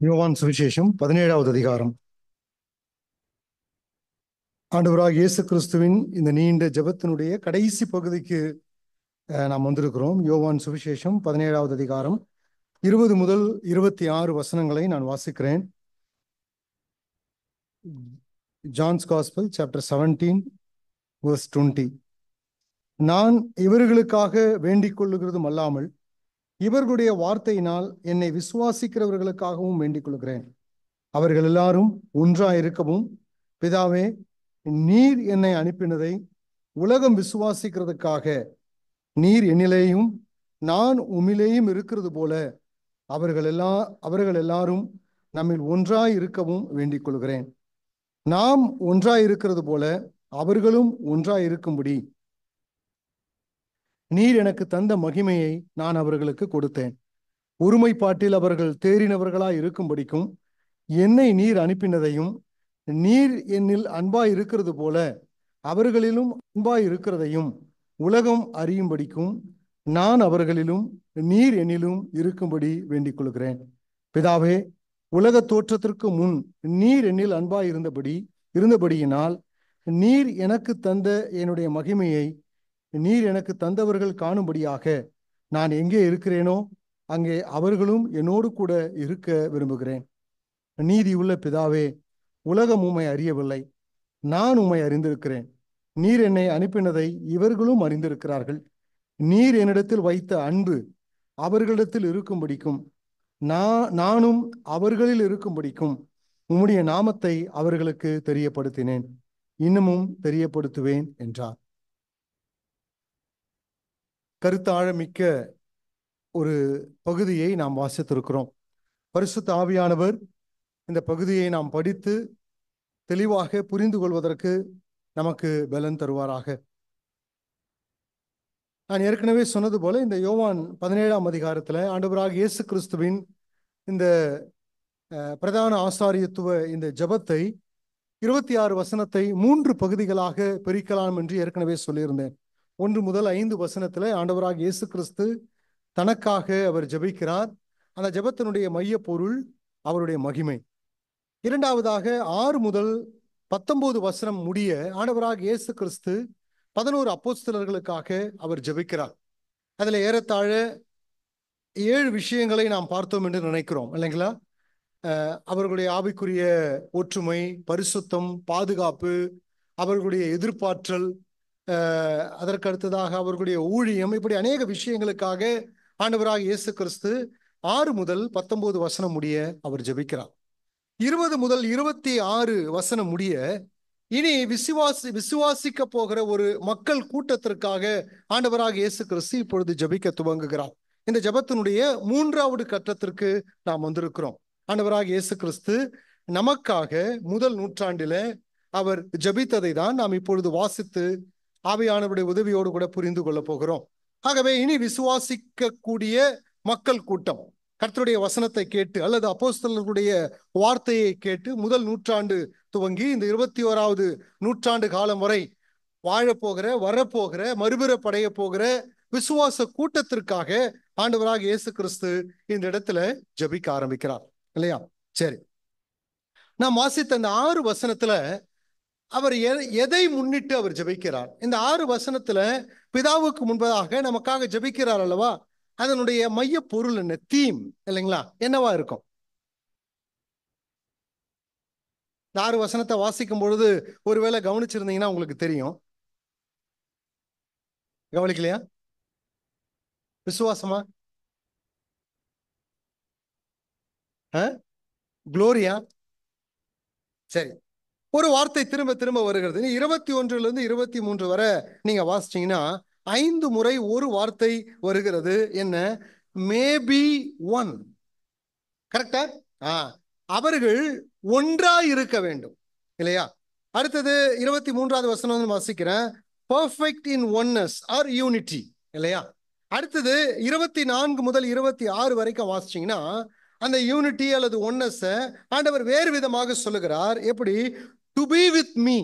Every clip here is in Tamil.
யோவான் சுவிசேஷம் 17வது அதிகாரம். ஆண்டவராக இயேசு கிறிஸ்துவின் இந்த நீண்ட ஜெபத்தினுடைய கடைசி பகுதிக்கு நாம் வந்திருக்கிறோம். யோவான் சுவிசேஷம் 17வது அதிகாரம் 20 முதல் 26 வசனங்களை நான் வாசிக்கிறேன். John's gospel chapter 17 verse 20. நான் இவர்களுக்காக வேண்டிக் கொள்ளுகிறதும் அல்லாமல் இவர்களுடைய வார்த்தையினால் என்னை விசுவாசிக்கிறவர்களுக்காகவும் வேண்டிக் கொள்கிறேன். அவர்கள் எல்லாரும் ஒன்றாயிருக்கவும், பிதாவே, நீர் என்னை அனுப்பினதை உலகம் விசுவாசிக்கிறதுக்காக நீர் என்னிலேயும் நான் உம்மிலேயும் இருக்கிறது போல அவர்கள் எல்லாரும் நம்மில் ஒன்றாயிருக்கவும் வேண்டிக் கொள்கிறேன். நாம் ஒன்றாயிருக்கிறது போல அவர்களும் ஒன்றாயிருக்கும்படி நீர் எனக்கு தந்த மகிமையை நான் அவர்களுக்கு கொடுத்தேன். ஒருமைப்பாட்டில் அவர்கள் தேறினவர்களாய் இருக்கும்படிக்கும் என்னை நீர் அனுப்பினதையும் நீர் என்னில் அன்பாய் இருக்கிறது போல அவர்களிலும் அன்பாய் இருக்கிறதையும் உலகம் அறியும்படிக்கும் நான் அவர்களிலும் நீர் என்னிலும் இருக்கும்படி வேண்டிக் கொள்கிறேன். பிதாவே, உலக தோற்றத்திற்கு முன் நீர் என்னில் அன்பாய் இருந்தபடியினால் நீர் எனக்கு தந்த என்னுடைய மகிமையை நீர் எனக்கு தந்தவர்கள் காணும்படியாக நான் எங்கே இருக்கிறேனோ அங்கே அவர்களும் என்னோடு கூட இருக்க விரும்புகிறேன். நீதியுள்ள பிதாவே, உலகம் உம்மை அறியவில்லை, நான் உம்மை அறிந்திருக்கிறேன். நீர் என்னை அனுப்பினதை இவர்களும் அறிந்திருக்கிறார்கள். நீர் என்னிடத்தில் வைத்த அன்பு அவர்களிடத்தில் இருக்கும்படிக்கும் நானும் அவர்களில் இருக்கும்படிக்கும் உம்முடைய நாமத்தை அவர்களுக்கு தெரியப்படுத்தினேன், இன்னமும் தெரியப்படுத்துவேன் என்றார். கருத்தாழமிக்க ஒரு பகுதியை நாம் வாசித்திருக்கிறோம். பரிசுத்த ஆவியானவர் இந்த பகுதியை நாம் படித்து தெளிவாக புரிந்து கொள்வதற்கு நமக்கு பலன் தருவாராக. நான் ஏற்கனவே சொன்னது போல இந்த யோவான் 17ஆம் அதிகாரத்தில் ஆண்டவராக இயேசு கிறிஸ்துவின் இந்த பிரதான ஆசாரியத்துவ இந்த ஜெபத்தை 26 வசனத்தை 3 பகுதிகளாக பிரிக்கலாம் என்று ஏற்கனவே சொல்லியிருந்தேன். 1 முதல் 5 வசனத்தில் ஆண்டவராக இயேசு கிறிஸ்து தனக்காக அவர் ஜெபிக்கிறார். அந்த ஜெபத்தினுடைய மைய பொருள் அவருடைய மகிமை. இரண்டாவதாக 6 முதல் 19 வசனம் முடிய ஆண்டவராக இயேசு கிறிஸ்து 11 அப்போஸ்தலர்களுக்காக அவர் ஜெபிக்கிறார். அதில் ஏறத்தாழ 7 விஷயங்களை நாம் பார்த்தோம் என்று நினைக்கிறோம், இல்லைங்களா? அவர்களுடைய ஆவிக்குரிய ஒற்றுமை, பரிசுத்தம், பாதுகாப்பு, அவர்களுடைய எதிர்பார்த்தல், அதற்கு அடுத்ததாக அவர்களுடைய ஊழியம், இப்படி அநேக விஷயங்களுக்காக ஆண்டவராக இயேசு கிறிஸ்து 6 முதல் 19 வசனம் முடிய அவர் ஜெபிக்கிறார். 20 முதல் 26 வசனம் முடிய இனி விசுவாசிக்க போகிற ஒரு மக்கள் கூட்டத்திற்காக ஆண்டவராக இயேசு கிறிஸ்து இப்பொழுது ஜெபிக்க துவங்குகிறார். இந்த ஜெபத்தினுடைய 3வது கட்டத்திற்கு நாம் வந்திருக்கிறோம். ஆண்டவராக இயேசு கிறிஸ்து நமக்காக முதல் நூற்றாண்டில அவர் ஜெபித்ததை தான் நாம் இப்பொழுது வாசித்து ஆவியானவருடைய உதவியோடு கூட புரிந்து கொள்ள போகிறோம். ஆகவே இனி விசுவாசிக்கக்கூடிய மக்கள் கூட்டம் கர்த்தருடைய வசனத்தை கேட்டு அல்லது அப்போஸ்தலர்களுடைய வார்த்தையை கேட்டு முதல் நூற்றாண்டு துவங்கி இந்த 21வது நூற்றாண்டு காலம் வரை வாழப்போகிற, வரப்போகிற, மறுபிறப்படைய போகிற விசுவாச கூட்டத்திற்காக ஆண்டவராக இயேசு கிறிஸ்து இந்த இடத்துல ஜெபிக்க ஆரம்பிக்கிறார், இல்லையா? சரி, நாம் வாசித்த இந்த 6 வசனத்துல அவர் எதை முன்னிட்டு அவர் ஜெபிக்கிறார்? இந்த 6 வசனத்துல பிதாவுக்கு முன்பதாக நமக்காக ஜெபிக்கிறார் அல்லவா? அதனுடைய மைய பொருள் என்ன, தீம், இல்லைங்களா? என்னவா இருக்கும்? இந்த 6 வசனத்தை வாசிக்கும் பொழுது ஒருவேளை கவனிச்சிருந்தீங்கன்னா உங்களுக்கு தெரியும். கவனிக்கலையா? விசுவாசமா, குளோரியா? சரி, ஒரு வார்த்தை திரும்ப திரும்ப வருகிறது. 21 to 23 வரை நீங்க வாசிச்சீங்கன்னா 5 முறை ஒரு வார்த்தை வருகிறது. என்ன? Maybe one. கரெக்டா? அவர்கள் ஒன்றாய் இருக்க வேண்டும், இல்லையா? அடுத்தது 23வது வசனம் வாசிக்கிறேன். Perfect in oneness or unity, இல்லையா? அடுத்தது 24 முதல் 26 வரைக்கும் வாசிச்சீங்கன்னா அந்த யூனிட்டி அல்லது ஒன்னஸ் ஆண்டவர் வேறு விதமாக சொல்லுகிறார். எப்படி? டு பி வித் மீ,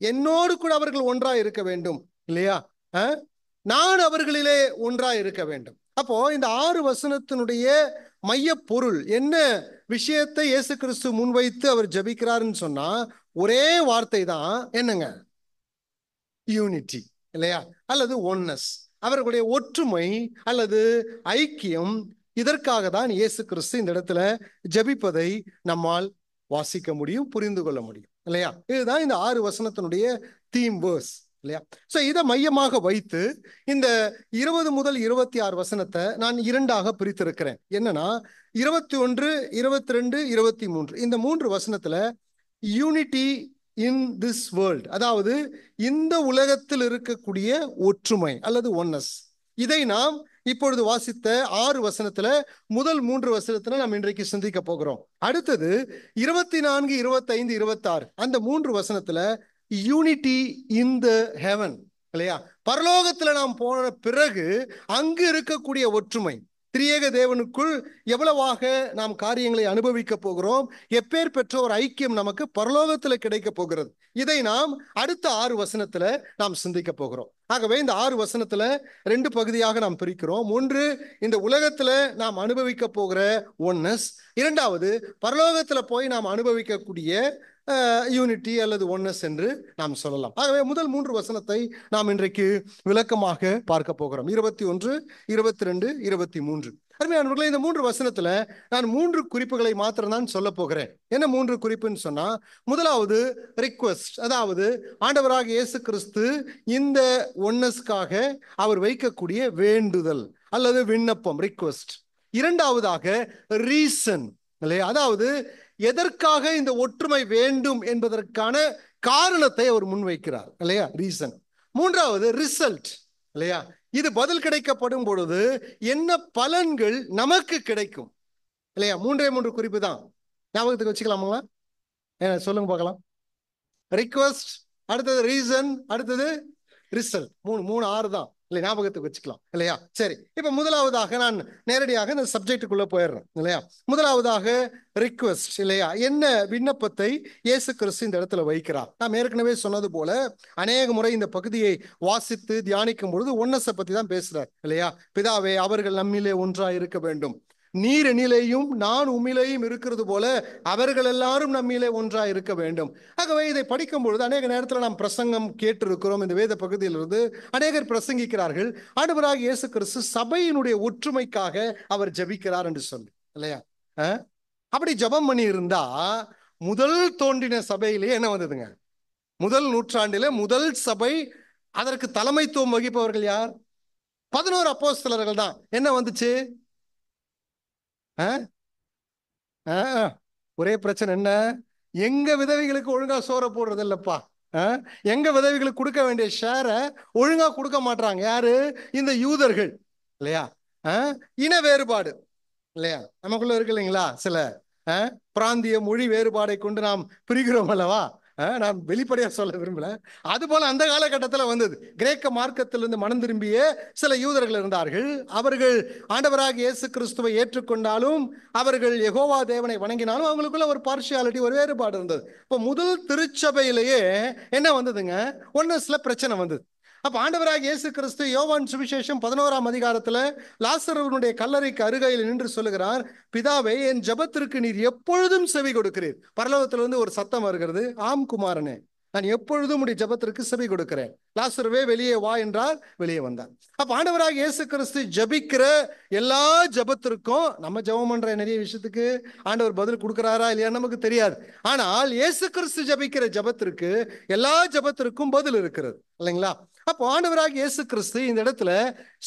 என்னோடு கூட அவர்கள் ஒன்றாய் இருக்க வேண்டும், இல்லையா? நான் அவர்களிலே ஒன்றாய் இருக்க வேண்டும். அப்போ இந்த 6 வசனத்தினுடைய மைய பொருள் என்ன விஷயத்தை இயேசு கிறிஸ்து முன்வைத்து அவர் ஜெபிக்கிறாருன்னு சொன்னா ஒரே வார்த்தை தான், என்னங்க? யூனிட்டி, இல்லையா? அல்லது ஒன்னஸ், அவர்களுடைய ஒற்றுமை அல்லது ஐக்கியம். இதற்காக தான் இயேசு கிறிஸ்து இந்த இடத்துல ஜெபிப்பதை நம்மால் வாசிக்க முடியும், புரிந்து கொள்ள முடியும், இல்லையா? இதுதான் இந்த 6 வசனத்தினுடைய தீம் வேர்ஸ், இல்லையா? சோ இதை மையமாக வைத்து இந்த 20 முதல் 26 வசனத்தை நான் இரண்டாக பிரித்திருக்கிறேன். என்னன்னா 21, 22, 23 இந்த 3 வசனத்துல யூனிட்டி இன் திஸ் வேர்ல்ட், அதாவது இந்த உலகத்தில் இருக்கக்கூடிய ஒற்றுமை அல்லது ஒன்னஸ், இதை நாம் இப்பொழுது வாசித்த 6 வசனத்துல முதல் 3 வசனத்துல நாம் இன்றைக்கு சிந்திக்க போகிறோம். அடுத்தது 24, 25, 26 அந்த 3 வசனத்துல யூனிட்டி இன் த ஹெவன், இல்லையா? பரலோகத்துல நாம் போன பிறகு அங்கு இருக்கக்கூடிய ஒற்றுமை, திரியேக தேவனுக்குள் எவ்வளவாக நாம் காரியங்களை அனுபவிக்க போகிறோம், எப்பேர் பெற்ற ஒரு ஐக்கியம் நமக்கு பரலோகத்துல கிடைக்க போகிறது, இதை நாம் அடுத்த 6 வசனத்துல நாம் சிந்திக்க போகிறோம். ஆகவே இந்த 6 வசனத்துல 2 பகுதியாக நாம் பிரிக்கிறோம். ஒன்று இந்த உலகத்துல நாம் அனுபவிக்க போகிற ஒன்னஸ், இரண்டாவது பரலோகத்துல போய் நாம் அனுபவிக்கக்கூடிய யூனிட்டி அல்லது ஒன்னஸ் என்று நாம் சொல்லலாம். ஆகவே முதல் 3 வசனத்தை நாம் இன்றைக்கு விளக்கமாக பார்க்க போகிறோம். 21, 22, 23. அருமையானவர்களே, இந்த 3 வசனத்துல நான் 3 குறிப்புகளை மாத்திரம் தான் சொல்ல போகிறேன். என்ன 3 குறிப்புன்னு சொன்னா, முதலாவது ரிக்வெஸ்ட், அதாவது ஆண்டவராக இயேசு கிறிஸ்து இந்த ஒன்னஸ்க்காக அவர் வைக்கக்கூடிய வேண்டுதல் அல்லது விண்ணப்பம், ரிக்வெஸ்ட். இரண்டாவதாக ரீசன், இல்லையா? அதாவது எதற்காக இந்த ஒற்றுமை வேண்டும் என்பதற்கான காரணத்தை அவர் முன்வைக்கிறார், இல்லையா? ரீசன். மூன்றாவது ரிசல்ட், இல்லையா? இது பதில் கிடைக்கப்படும் பொழுது என்ன பலன்கள் நமக்கு கிடைக்கும், இல்லையா? 3 குறிப்பு தான், ஞாபகத்துக்கு வச்சுக்கலாமா? சொல்லுங்க பார்க்கலாம். ரிக்வெஸ்ட், அடுத்தது ரீசன், அடுத்தது ரிசல்ட். 3 6 தான், இல்லை? ஞாபகத்துக்கு வச்சுக்கலாம், இல்லையா? சரி, இப்ப முதலாவதாக நான் நேரடியாக இந்த சப்ஜெக்டுக்குள்ள போயிடுறேன், இல்லையா? முதலாவதாக ரிக்வெஸ்ட், இல்லையா? என்ன விண்ணப்பத்தை இயேசு கிறிஸ்து இந்த இடத்துல வைக்கிறார்? நாம் ஏற்கனவே சொன்னது போல அநேக முறை இந்த பகுதியை வாசித்து தியானிக்கும் பொழுது ஒன்னஸை பத்தி தான் பேசுறார், இல்லையா? பிதாவே, அவர்கள் நம்மிலே ஒன்றாய் இருக்க வேண்டும், நீர் என்னிலேயும் நான் உம்மிலேயும் இருக்கிறது போல அவர்கள் எல்லாரும் நம்மிலே ஒன்றாய் இருக்க வேண்டும். ஆகவே இதை படிக்கும் பொழுது அநேக நேரத்தில் நாம் பிரசங்கம் கேட்டிருக்கிறோம். இந்த வேத பகுதியிலிருந்து அநேகர் பிரசங்கிக்கிறார்கள், ஆண்டவராகிய இயேசு கிறிஸ்து சபையினுடைய ஒற்றுமைக்காக அவர் ஜெபிக்கிறார் என்று சொல்லி, இல்லையா? அப்படி ஜெபம் பண்ணி இருந்தா முதல் தோன்றின சபையிலேயே என்ன வந்ததுங்க? முதல் நூற்றாண்டிலே முதல் சபை, அதற்கு தலைமைத்துவம் வகிப்பவர்கள் யார்? 11 அப்போஸ்தலர்கள் தான். என்ன வந்துச்சு? ஒரே பிரச்சனை என்ன? எங்க விதவைகளுக்கு ஒழுங்கா சோற போடுறது இல்லப்பா. எங்க விதவைகளுக்கு கொடுக்க வேண்டிய ஷேரை ஒழுங்கா கொடுக்க மாட்டாங்க. யாரு? இந்த யூதர்கள், இல்லையா? இன வேறுபாடு, இல்லையா? நமக்குள்ள இருக்கு, இல்லைங்களா? சில பிராந்திய மொழி வேறுபாடை கொண்டு நாம் பிரிக்கிறோம் அல்லவா? நான் வெளிப்படையா சொல்ல விரும்பல. அது போல அந்த காலகட்டத்தில் வந்தது. கிரேக்க மார்க்கத்திலிருந்து மனம் திரும்பிய சில யூதர்கள் இருந்தார்கள். அவர்கள் ஆண்டவராக இயேசு கிறிஸ்துவை ஏற்றுக்கொண்டாலும் அவர்கள் யெகோவா தேவனை வணங்கினாலும் அவங்களுக்குள்ள ஒரு பார்ஷியாலிட்டி, ஒரு வேறுபாடு இருந்தது. இப்போ முதல் திருச்சபையிலேயே என்ன வந்ததுங்க? ஒன்னஸ்ல பிரச்சனை வந்தது. அப்ப ஆண்டவராக இயேசு கிறிஸ்து யோவான் சுவிசேஷம் 11ஆம் அதிகாரத்துல லாசருவினுடைய கல்லறைக்கு அருகையில் நின்று சொல்லுகிறார், பிதாவே, என் ஜெபத்திற்கு நீர் எப்பொழுதும் செவி கொடுக்கிறீர். பரலோகத்திலிருந்து ஒரு சத்தம் வருகிறது, ஆம் குமாரனே, நான் எப்பொழுதும் உடைய ஜெபத்திற்கு செவி கொடுக்கிறேன். லாசருவே, வெளியே வா என்றார், வெளியே வந்தார். அப்ப ஆண்டவராக இயேசு கிறிஸ்து ஜெபிக்கிற எல்லா ஜெபத்திற்கும், நம்ம ஜெபம் பண்ற நிறைய விஷயத்துக்கு ஆண்டவர் பதில் கொடுக்கிறாரா இல்லையா நமக்கு தெரியாது. ஆனால் இயேசு கிறிஸ்து ஜெபிக்கிற ஜெபத்திற்கு, எல்லா ஜெபத்திற்கும் பதில் இருக்கிறது, இல்லைங்களா? அப்போ ஆண்டவராக இயேசு கிறிஸ்து இந்த இடத்துல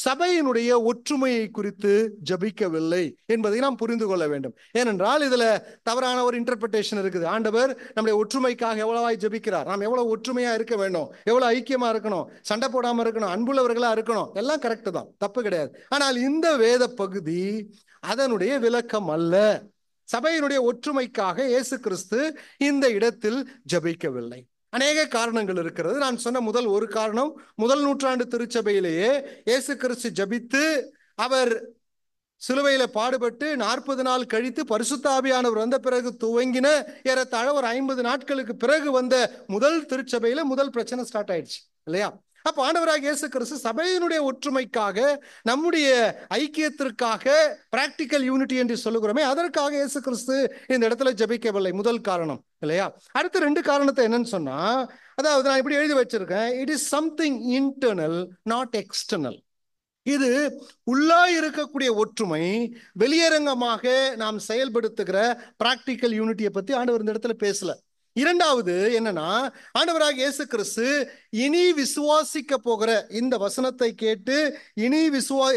சபையினுடைய ஒற்றுமையை குறித்து ஜபிக்கவில்லை என்பதை நாம் புரிந்து கொள்ள வேண்டும். ஏனென்றால் இதுல தவறான ஒரு இன்டர்பிரேஷன் இருக்குது. ஆண்டவர் நம்முடைய ஒற்றுமைக்காக எவ்வளவாய் ஜபிக்கிறார், நாம் எவ்வளவு ஒற்றுமையா இருக்க வேண்டும், எவ்வளவு ஐக்கியமா இருக்கணும், சண்டை போடாம இருக்கணும், அன்புள்ளவர்களா இருக்கணும், எல்லாம் கரெக்ட் தான், தப்பு கிடையாது. ஆனால் இந்த வேத பகுதி அதனுடைய விளக்கம் அல்ல. சபையினுடைய ஒற்றுமைக்காக இயேசு கிறிஸ்து இந்த இடத்தில் ஜபிக்கவில்லை. அநேக காரணங்கள் இருக்கிறது. நான் சொன்ன முதல் ஒரு காரணம், முதல் நூற்றாண்டு திருச்சபையிலேயே இயேசு கிறிஸ்து ஜபித்து அவர் சிலுவையில பாடுபட்டு 40 நாள் கழித்து பரிசுத்த ஆவியானவர் வந்த பிறகு துவங்கின ஏறத்தாழ ஒரு 50 நாட்களுக்கு பிறகு வந்த முதல் திருச்சபையில முதல் பிரச்சனை ஸ்டார்ட் ஆயிடுச்சு, இல்லையா? அப்ப ஆண்டவராக இயேசு கிறிஸ்து சபையினுடைய ஒற்றுமைக்காக, நம்முடைய ஐக்கியத்திற்காக, பிராக்டிக்கல் யூனிட்டி என்று சொல்லுகிறோமே, அதற்காக இயேசு கிறிஸ்து இந்த இடத்துல ஜெபிக்கவில்லை. முதல் காரணம் இல்லையா? அடுத்த ரெண்டு காரணத்தை என்னன்னு சொன்னா, அதாவது நான் இப்படி எழுதி வச்சிருக்கேன், it is something internal, not external. இது உள்ளா இருக்கக்கூடிய ஒற்றுமை, வெளியரங்கமாக நாம் செயல்படுத்துகிற பிராக்டிக்கல் யூனிட்டியை பத்தி ஆண்டவர் இந்த இடத்துல பேசல. இரண்டாவது என்னன்னா, ஆண்டவராக இயேசு கிறிஸ்து இனி விசுவாசிக்க போகிற இந்த வசனத்தை கேட்டு இனி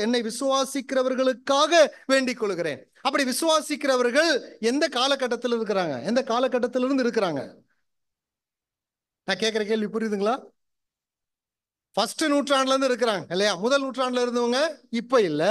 என்னை விசுவாசிக்கிறவர்களுக்காக வேண்டிக் கொள்கிறேன். அப்படி விசுவாசிக்கிறவர்கள் எந்த காலகட்டத்தில் இருக்கிறாங்க? எந்த காலகட்டத்திலிருந்து இருக்கிறாங்க? நான் கேட்கிற கேள்வி புரியுதுங்களா? ஃபர்ஸ்ட் நூற்றாண்டுல இருந்து இருக்கிறாங்க இல்லையா? முதல் நூற்றாண்டுல இருந்தவங்க இப்ப இல்ல,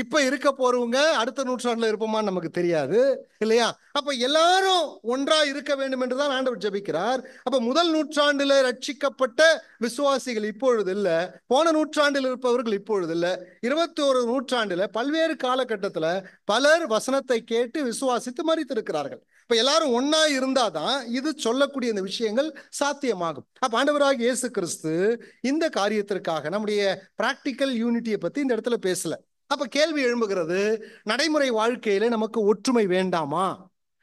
இப்ப இருக்க போறவங்க அடுத்த நூற்றாண்டுல இருப்போமான்னு நமக்கு தெரியாது இல்லையா? அப்ப எல்லாரும் ஒன்றா இருக்க வேண்டும் என்றுதான் ஆண்டவர் ஜெபிக்கிறார். அப்ப முதல் நூற்றாண்டுல ரட்சிக்கப்பட்ட விசுவாசிகள் இப்பொழுது இல்ல, போன நூற்றாண்டில் இருப்பவர்கள் இப்பொழுது இல்ல, 21 நூற்றாண்டுல பல்வேறு காலகட்டத்துல பலர் வசனத்தை கேட்டு விசுவாசித்து மரித்திருக்கிறார்கள். இப்ப எல்லாரும் ஒன்னா இருந்தாதான் இது சொல்லக்கூடிய இந்த விஷயங்கள் சாத்தியமாகும். அப்ப ஆண்டவராக இயேசு கிறிஸ்து இந்த காரியத்திற்காக நம்முடைய பிராக்டிக்கல் யூனிட்டியை பத்தி இந்த இடத்துல பேசல. அப்ப கேள்வி எழும்புகிறது, நடைமுறை வாழ்க்கையில நமக்கு ஒற்றுமை வேண்டாமா,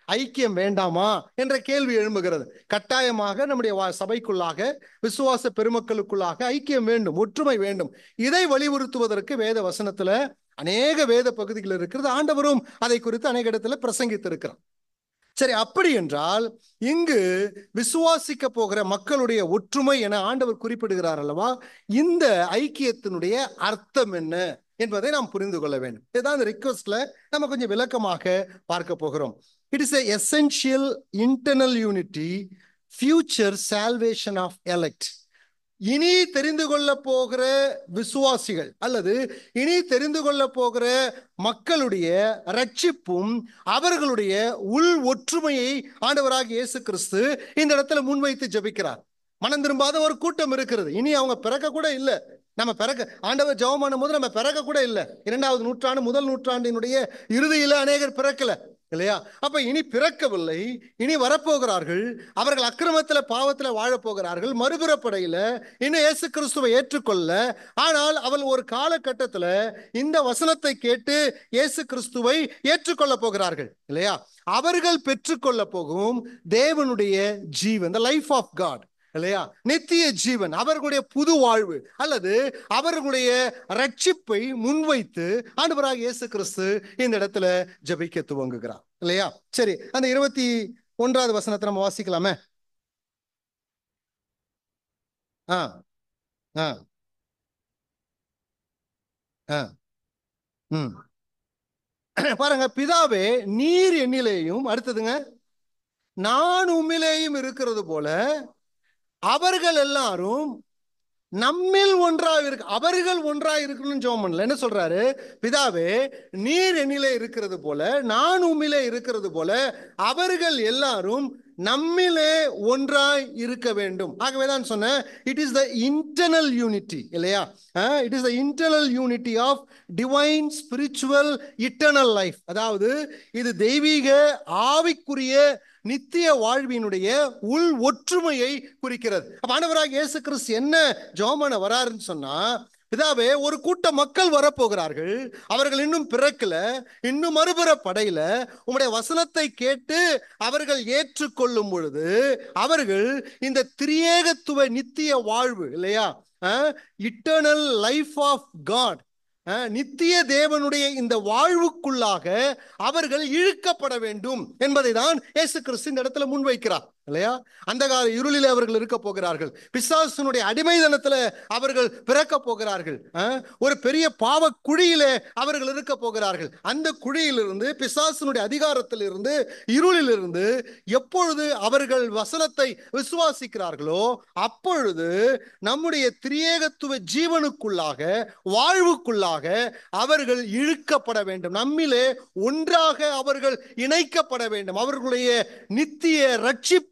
ஐக்கியம் வேண்டாமா என்ற கேள்வி எழும்புகிறது. கட்டாயமாக நம்முடைய சபைக்குள்ளாக, விசுவாச பெருமக்களுக்குள்ளாக ஐக்கியம் வேண்டும், ஒற்றுமை வேண்டும். இதை வலியுறுத்துவதற்கு வேத வசனத்துல அநேக வேத பகுதிகள் இருக்கிறது. ஆண்டவரும் அதை குறித்து அநேக இடத்துல பிரசங்கித்திருக்கிறார். சரி, அப்படி என்றால் இங்கு விசுவாசிக்க போகிற மக்களுடைய ஒற்றுமை என ஆண்டவர் குறிப்பிடுகிறார் அல்லவா? இந்த ஐக்கியத்தினுடைய அர்த்தம் என்ன என்பதை நாம் புரிந்து கொள்ள வேண்டும். இதுதான் இந்த ரிக்வெஸ்ட்ல நம்ம கொஞ்சம் விளக்கமாக பார்க்க போகிறோம். It is a essential internal unity, future salvation of elect. இனி தெரிந்து கொள்ள போகிற விசுவாசிகள் அல்லது இனி தெரிந்து கொள்ள போகிற மக்களுடைய ரட்சிப்பும் அவர்களுடைய உள் ஒற்றுமையை ஆண்டவராக இயேசு கிறிஸ்து இந்த இடத்துல முன்வைத்து ஜெபிக்கிறார். மனம் திரும்பாத ஒரு கூட்டம் இருக்கிறது. இனி அவங்க பிறக்க கூட இல்லை. நம்ம பிறக்க ஆண்டவர் ஜெபம் பண்ணும் போது நம்ம பிறக்க கூட இல்லை. 2வது நூற்றாண்டு, முதல் நூற்றாண்டினுடைய இறுதியில அநேகர் பிறக்கல இல்லையா? அப்ப இனி பிறக்கவில்லை, இனி வரப்போகிறார்கள். அவர்கள் அக்கிரமத்துல பாவத்துல வாழப்போகிறார்கள். மறுபிறப்படையில இன்னும் இயேசு கிறிஸ்துவை ஏற்றுக்கொள்ள. ஆனால் அவள் ஒரு காலகட்டத்துல இந்த வசனத்தை கேட்டு இயேசு கிறிஸ்துவை ஏற்றுக்கொள்ள போகிறார்கள் இல்லையா? அவர்கள் பெற்றுக்கொள்ள போகும் தேவனுடைய ஜீவன், the life of God இல்லையா? நித்திய ஜீவன், அவர்களுடைய புது வாழ்வு அல்லது அவர்களுடைய ரட்சிப்பை முன்வைத்து ஆண்டவராக இயேசு கிறிஸ்து இந்த இடத்துல ஜெபிக்க துவங்குகிறார் இல்லையா? சரி, அந்த 21வது வசனத்தை நம்ம வாசிக்கலாமே. ஆ ஆ ஆ ம் பாருங்க, பிதாவே நீர் என்னிலேயும், அடுத்ததுங்க, நான் உம்மிலேயும் இருக்கிறது போல அவர்கள் எல்லாரும் நம்மில் ஒன்றாக இருக்கு. அவர்கள் ஒன்றாக இருக்கணும்னு ஜெபம் பண்ணல. என்ன சொல்றாரு? பிதாவே நீர் என்னிலே இருக்கிறது போல, நான் உம்மிலே இருக்கிறது போல அவர்கள் எல்லாரும் நம்மிலே ஒன்றாய் இருக்க வேண்டும். ஆகவேதான் சொன்னேன், it is the internal unity இல்லையா? It is the internal unity of divine spiritual eternal life. அதாவது இது தெய்வீக ஆவிக்குரிய நித்திய வாழ்வினுடைய உள் ஒற்றுமையை குறிக்கிறது. அப்ப ஆண்டவராக இயேசு கிறிஸ்து என்ன ஜெபம் பண்ண வராருன்னு சொன்னா, பிதாவே ஒரு கூட்ட மக்கள் வரப்போகிறார்கள், அவர்கள் இன்னும் பிறக்கல, இன்னும் மறுபிறப்படையில, உம்முடைய வசனத்தை கேட்டு அவர்கள் ஏற்றுக்கொள்ளும் பொழுது அவர்கள் இந்த திரியேகத்துவ நித்திய வாழ்வு இல்லையா, இட்டர்னல் லைஃப் ஆஃப் காட், நித்திய தேவனுடைய இந்த வாழ்வுக்குள்ளாக அவர்கள் இழுக்கப்பட வேண்டும் என்பதை தான் இயேசு கிறிஸ்து இந்த இடத்துல முன்வைக்கிறார் இல்லையா? அந்த கால இருளிலே அவர்கள் இருக்க போகிறார்கள். பிசாசுனுடைய அடிமைதனத்துல அவர்கள் பிறக்க போகிறார்கள். ஒரு பெரிய பாவ குழியிலே அவர்கள் இருக்க போகிறார்கள். அந்த குழியிலிருந்து, பிசாசுனுடைய அதிகாரத்திலிருந்து, இருளிலிருந்து எப்பொழுது அவர்கள் வசனத்தை விசுவாசிக்கிறார்களோ அப்பொழுது நம்முடைய திரியேகத்துவ ஜீவனுக்குள்ளாக, வாழ்வுக்குள்ளாக அவர்கள் இழுக்கப்பட வேண்டும். நம்மிலே ஒன்றாக அவர்கள் இணைக்கப்பட வேண்டும். அவர்களுடைய நித்திய ரட்சிப்பு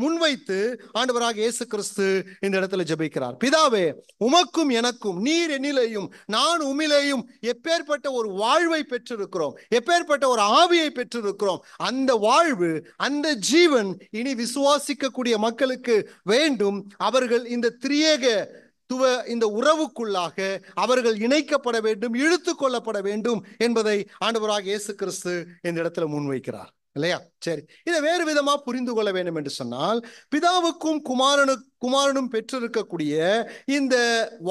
முன்வைத்து ஆண்டவராக இயேசு கிறிஸ்து இந்த இடத்துல ஜெபிக்கிறார். பிதாவே உமக்கும் எனக்கும், நீர் என்னிலேயும் நான் உம்மிலேயும் எப்பேற்பட்ட ஒரு வாழ்வை பெற்றிருக்கிறோம், எப்பேற்பட்ட ஒரு ஆவியை பெற்றிருக்கிறோம். அந்த வாழ்வு, அந்த ஜீவன் இனி விசுவாசிக்கக்கூடிய மக்களுக்கு வேண்டும். அவர்கள் இந்த திரியேக இந்த உறவுக்குள்ளாக அவர்கள் இணைக்கப்பட வேண்டும், இழுத்து கொள்ளப்பட வேண்டும் என்பதை ஆண்டவராக இயேசு கிறிஸ்து இந்த இடத்துல முன்வைக்கிறார் இல்லையா? சரி, இதை வேறு விதமா புரிந்து கொள்ள வேண்டும் என்று சொன்னால், பிதாவுக்கும் குமாரனும் பெற்றிருக்கக்கூடிய இந்த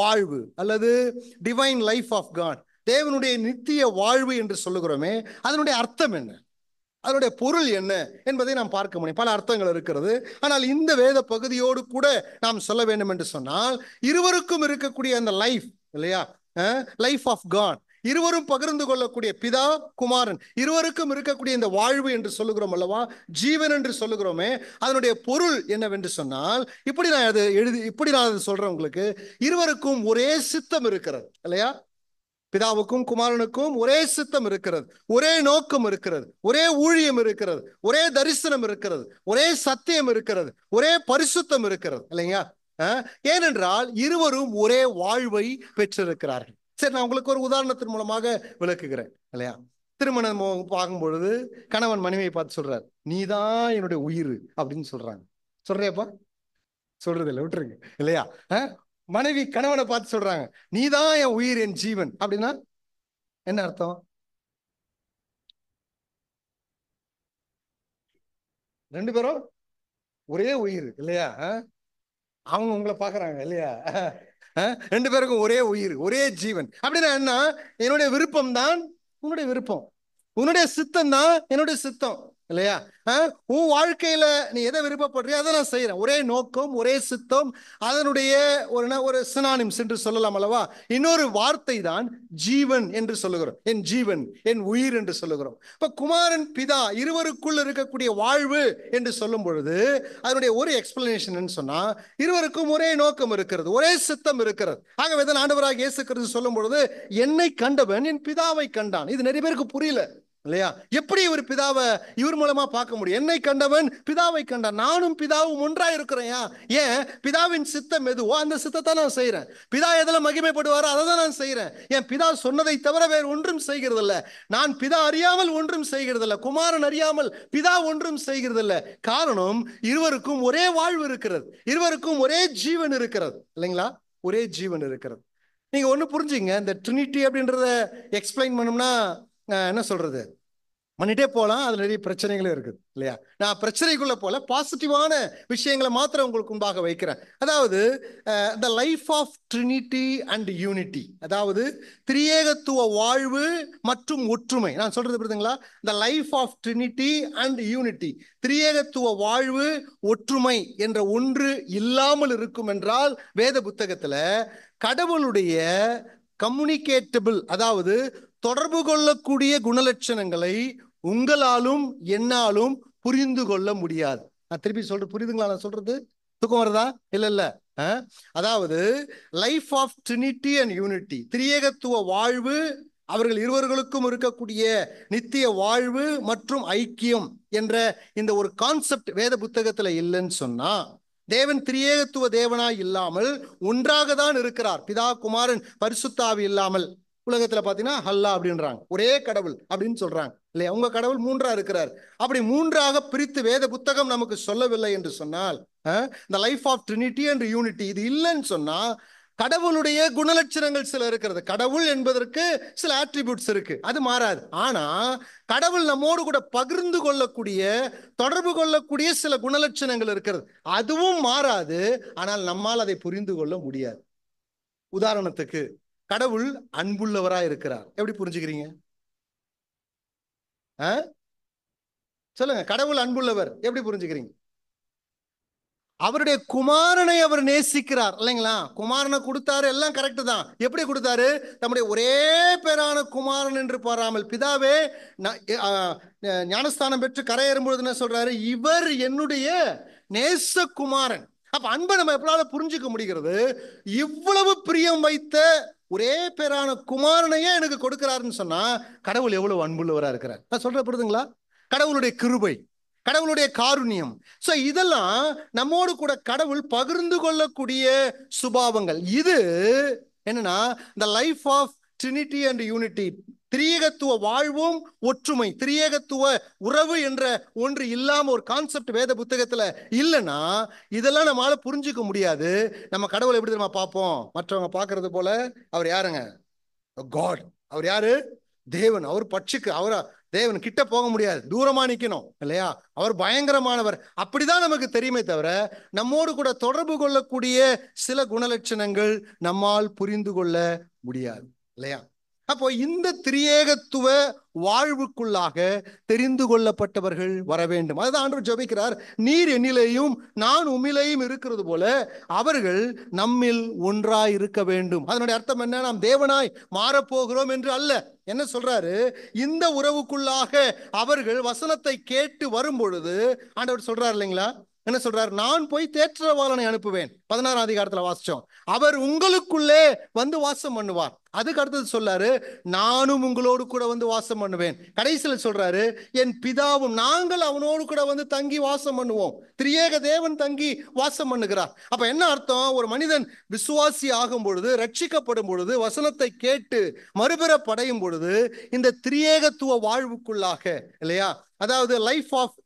வாழ்வு அல்லது டிவைன் லைஃப் ஆஃப் காட், தேவனுடைய நித்திய வாழ்வு என்று சொல்லுகிறோமே, அதனுடைய அர்த்தம் என்ன, அதனுடைய பொருள் என்ன என்பதை நாம் பார்க்க முடியும். பல அர்த்தங்கள் இருக்கிறது. ஆனால் இந்த வேத பகுதியோடு கூட நாம் சொல்ல வேண்டும் என்று சொன்னால், இருவருக்கும் இருக்கக்கூடிய அந்த லைஃப் இல்லையா, லைஃப் ஆஃப் காட், இருவரும் பகிர்ந்து கொள்ளக்கூடிய பிதா குமாரன் இருவருக்கும் இருக்கக்கூடிய இந்த வாழ்வு என்று சொல்லுகிறோம் அல்லவா, ஜீவன் என்று சொல்லுகிறோமே, அதனுடைய பொருள் என்னவென்று சொன்னால், இப்படி நான் அதை சொல்றேன் உங்களுக்கு. இருவருக்கும் ஒரே சித்தம் இருக்கிறது இல்லையா? பிதாவுக்கும் குமாரனுக்கும் ஒரே சித்தம் இருக்கிறது, ஒரே நோக்கம் இருக்கிறது, ஒரே ஊழியம் இருக்கிறது, ஒரே தரிசனம் இருக்கிறது, ஒரே சத்தியம் இருக்கிறது, ஒரே பரிசுத்தம் இருக்கிறது இல்லையா? ஏனென்றால் இருவரும் ஒரே வாழ்வை பெற்றிருக்கிறார்கள். சரி, நான் உங்களுக்கு ஒரு உதாரணத்தின் மூலமாக விளக்குகிறேன் இல்லையா? திருமணம் பார்க்கும் பொழுது கணவன் மனைவியை பார்த்து சொல்றாரு, நீதான் என்னுடைய உயிர் அப்படின்னு சொல்றாங்க. சொல்றியாப்பா? சொல்றது இல்லை, விட்டுருங்க இல்லையா? மனைவி கணவனை பார்த்து சொல்றாங்க, நீதான் என் உயிர், என் ஜீவன் அப்படின்னா என்ன அர்த்தம்? ரெண்டு பேரும் ஒரே உயிர் இல்லையா? அவங்க உங்களை பாக்குறாங்க இல்லையா? ரெண்டு பேருக்கும் ஒரே உயிர், ஒரே ஜீவன் அப்படின்னா என்ன? என்னுடைய விருப்பம் தான் உன்னுடைய விருப்பம், உன்னுடைய சித்தம் தான் என்னுடைய சித்தம் இல்லையா? உன் வாழ்க்கையில நீ எதை விருப்பப்படுறியோ அதை நான் செய்யறேன். ஒரே நோக்கம், ஒரே சித்தம், அதனுடைய ஒரு சினானிம்ஸ் என்று சொல்லலாம் அல்லவா? இன்னொரு வார்த்தை தான் ஜீவன் என்று சொல்லுகிறோம். என் ஜீவன், என் உயிர் என்று சொல்லுகிறோம். இப்ப குமாரன் பிதா இருவருக்குள் இருக்கக்கூடிய வாழ்வு என்று சொல்லும் பொழுது அதனுடைய ஒரு எக்ஸ்பிளனேஷன் சொன்னா, இருவருக்கும் ஒரே நோக்கம் இருக்கிறது, ஒரே சித்தம் இருக்கிறது. ஆகவே தான் ஆண்டவராக இயேசு கிறிஸ்து சொல்லும் பொழுது, என்னை கண்டவன் என் பிதாவை கண்டான். இது நிறைய பேருக்கு புரியல இல்லையா? எப்படி ஒரு பிதாவை இவர் மூலமா பார்க்க முடியும்? என்னை கண்டவன் பிதாவை கண்டான், நானும் பிதாவும் ஒன்றா இருக்கிறேன். ஏன்? பிதாவின் சித்தம் எதுவோ அந்த சித்தத்தை நான் செய்யறேன். பிதா எதில் மகிமைப்படுவாரோ அதை தான் நான் செய்யறேன். என் பிதா சொன்னதை தவிர வேறு ஒன்றும் செய்கிறது இல்லை. நான் பிதா அறியாமல் ஒன்றும் செய்கிறது இல்லை, குமாரன் அறியாமல் பிதா ஒன்றும் செய்கிறது இல்லை. காரணம், இருவருக்கும் ஒரே வாழ்வு இருக்கிறது, இருவருக்கும் ஒரே ஜீவன் இருக்கிறது இல்லைங்களா? ஒரே ஜீவன் இருக்கிறது. நீங்க ஒண்ணு புரிஞ்சுங்க, இந்த ட்ரினிட்டி அப்படின்றத எக்ஸ்பிளைன் பண்ணோம்னா என்ன சொல்றது, பண்ணிட்டே போகலாம். அதுல நிறைய பிரச்சனைகளும் இருக்குது இல்லையா? நான் பிரச்சனைக்குள்ள போல, பாசிட்டிவான விஷயங்களை மாத்திரம் உங்களுக்கு முன்பாக வைக்கிறேன். அதாவது the life of Trinity and unity, அதாவது திரியேகத்துவ வாழ்வு மற்றும் ஒற்றுமை. நான் சொல்றது புரியுதுங்களா? The life of Trinity and unity, திரியேகத்துவ வாழ்வு ஒற்றுமை என்ற ஒன்று இல்லாமல் இருக்கும் என்றால், வேத புத்தகத்துல கடவுளுடைய கம்யூனிகேட்டபிள், அதாவது தொடர்பு கொள்ளக்கூடிய குணலட்சணங்களை உங்களாலும் என்னாலும் புரிந்து கொள்ள முடியாது. நான் திருப்பி சொல்றேன், புரியுதுங்களா நான் சொல்றது? தூக்கம் வருதா? இல்ல. அதாவது life of Trinity and unity, திரியேகத்துவ வாழ்வு, அவர்கள் இருவர்களுக்கும் இருக்கக்கூடிய நித்திய வாழ்வு மற்றும் ஐக்கியம் என்ற இந்த ஒரு கான்செப்ட் வேத புத்தகத்துல இல்லைன்னு சொன்னா, தேவன் திரியேகத்துவ தேவனாய் இல்லாமல் ஒன்றாக தான் இருக்கிறார். பிதா குமாரன் பரிசுத்த ஆவி இல்லாமல் உலகத்துல பாத்தீங்கன்னா ஹல்லா அப்படின்றாங்க, ஒரே கடவுள் அப்படின்னு சொல்றாங்க இல்லையா? உங்க கடவுள் மூன்றா இருக்கிறார். அப்படி மூன்றாக பிரித்து வேத புத்தகம் நமக்கு சொல்லவில்லை என்று சொன்னால், இந்த life of Trinity and unity இது இல்லைன்னு சொன்னா, கடவுளுடைய குணலட்சணங்கள் சில இருக்கிறது. கடவுள் என்பதற்கு சில ஆட்ரிபியூட்ஸ் இருக்கு, அது மாறாது. ஆனா கடவுள் நம்மோடு கூட பகிர்ந்து கொள்ளக்கூடிய, தொடர்பு கொள்ளக்கூடிய சில குணலட்சணங்கள் இருக்கிறது, அதுவும் மாறாது. ஆனால் நம்மால் அதை புரிந்து கொள்ள முடியாது. உதாரணத்துக்கு, கடவுள் அன்புள்ளவரா இருக்கிறார். எப்படி புரிஞ்சுக்கிறீங்க? சொல்லுங்க, கடவுள் அன்புள்ளவர் எப்படி புரிஞ்சுக்கிறீங்க? அவருடைய குமாரனை அவர் நேசிக்கிறார் இல்லைங்களா? குமாரனை கொடுத்தாரு, எல்லாம் கரெக்ட் தான். எப்படி கொடுத்தாரு? தம்முடைய ஒரே பேரான குமாரன் என்று பாராமல், பிதாவே ஞானஸ்தானம் பெற்று கரையேறும் பொழுது என்ன சொல்றாரு? இவர் என்னுடைய நேசகுமாரன். அப்ப அன்பை நம்ம எப்படால புரிஞ்சுக்க முடிகிறது? இவ்வளவு பிரியம் வைத்த ஒரே பேரான குமாரனையே எனக்கு கொடுக்கிறாருன்னு சொன்னா, கடவுள் எவ்வளவு அன்புள்ளவரா இருக்கிறார். நான் சொல்ற புரியுதுங்களா? கடவுளுடைய கிருபை, கடவுளுடைய காருண்யம், சோ இதெல்லாம் நம்மோடு கூட கடவுள் பகிர்ந்து கொள்ளக்கூடிய சுபாவங்கள். இது என்னன்னா, the life of Trinity and Unity, திரியேகத்துவ வாழ்வும் ஒற்றுமை, திரியேகத்துவ உறவு என்ற ஒன்று இல்லாம ஒரு கான்செப்ட் வேத புத்தகத்துல இல்லைன்னா இதெல்லாம் நம்மளால புரிஞ்சுக்க முடியாது. நம்ம கடவுளை எப்படி தெரியுமா பார்ப்போம்? மற்றவங்க பார்க்கறது போல. அவர் யாருங்க? காட். அவர் யாரு? தேவன். அவர் பட்சிக்கு அவரா தேவன் கிட்ட போக முடியாது, தூரமா நிக்கணும் இல்லையா? அவர் பயங்கரமானவர். அப்படிதான் நமக்கு தெரியுமே தவிர நம்மோடு கூட தொடர்பு கொள்ளக்கூடிய சில குணலட்சணங்கள் நம்மால் புரிந்து கொள்ள முடியாது இல்லையா? அப்போ இந்த திரியேகத்துவ வாழ்வுக்குள்ளாக தெரிந்து கொள்ளப்பட்டவர்கள் வர வேண்டும். அதுதான் ஆண்டவர் ஜெபிக்கிறார். நீர் என்னிலேயும் நான் உம்மிலேயும் இருக்கிறது போல அவர்கள் நம்மில் ஒன்றாய் இருக்க வேண்டும். அதனுடைய அர்த்தம் என்ன? நாம் தேவனாய் மாறப்போகிறோம் என்று அல்ல. என்ன சொல்றாரு? இந்த உறவுக்குள்ளாக அவர்கள் வசனத்தை கேட்டு வரும் பொழுது ஆண்டவர் சொல்றார் இல்லைங்களா? என்ன சொல்றார்? நான் போய் தேற்றவாளனை அனுப்புவேன். 16ஆம் அதிகாரத்துல வாசிச்சோம். அவர் உங்களுக்குள்ளே வந்து வாசம் பண்ணுவார். அதுக்கு அடுத்தது சொல்லாரு, நானும் உங்களோடு கூட வந்து வாசம் பண்ணுவேன். கடைசியில் சொல்றாரு, என் பிதாவும் நாங்கள் அவனோடு கூட வந்து தங்கி வாசம் பண்ணுவோம். திரியேக தேவன் தங்கி வாசம் பண்ணுகிறார். அப்ப என்ன அர்த்தம்? ஒரு மனிதன் விசுவாசி ஆகும் பொழுது, ரட்சிக்கப்படும் பொழுது, வசனத்தை கேட்டு மறுபிறப்படையும் பொழுது இந்த திரியேகத்துவ வாழ்வுக்குள்ளாக இல்லையா, அதாவது லைஃப் ஆஃப்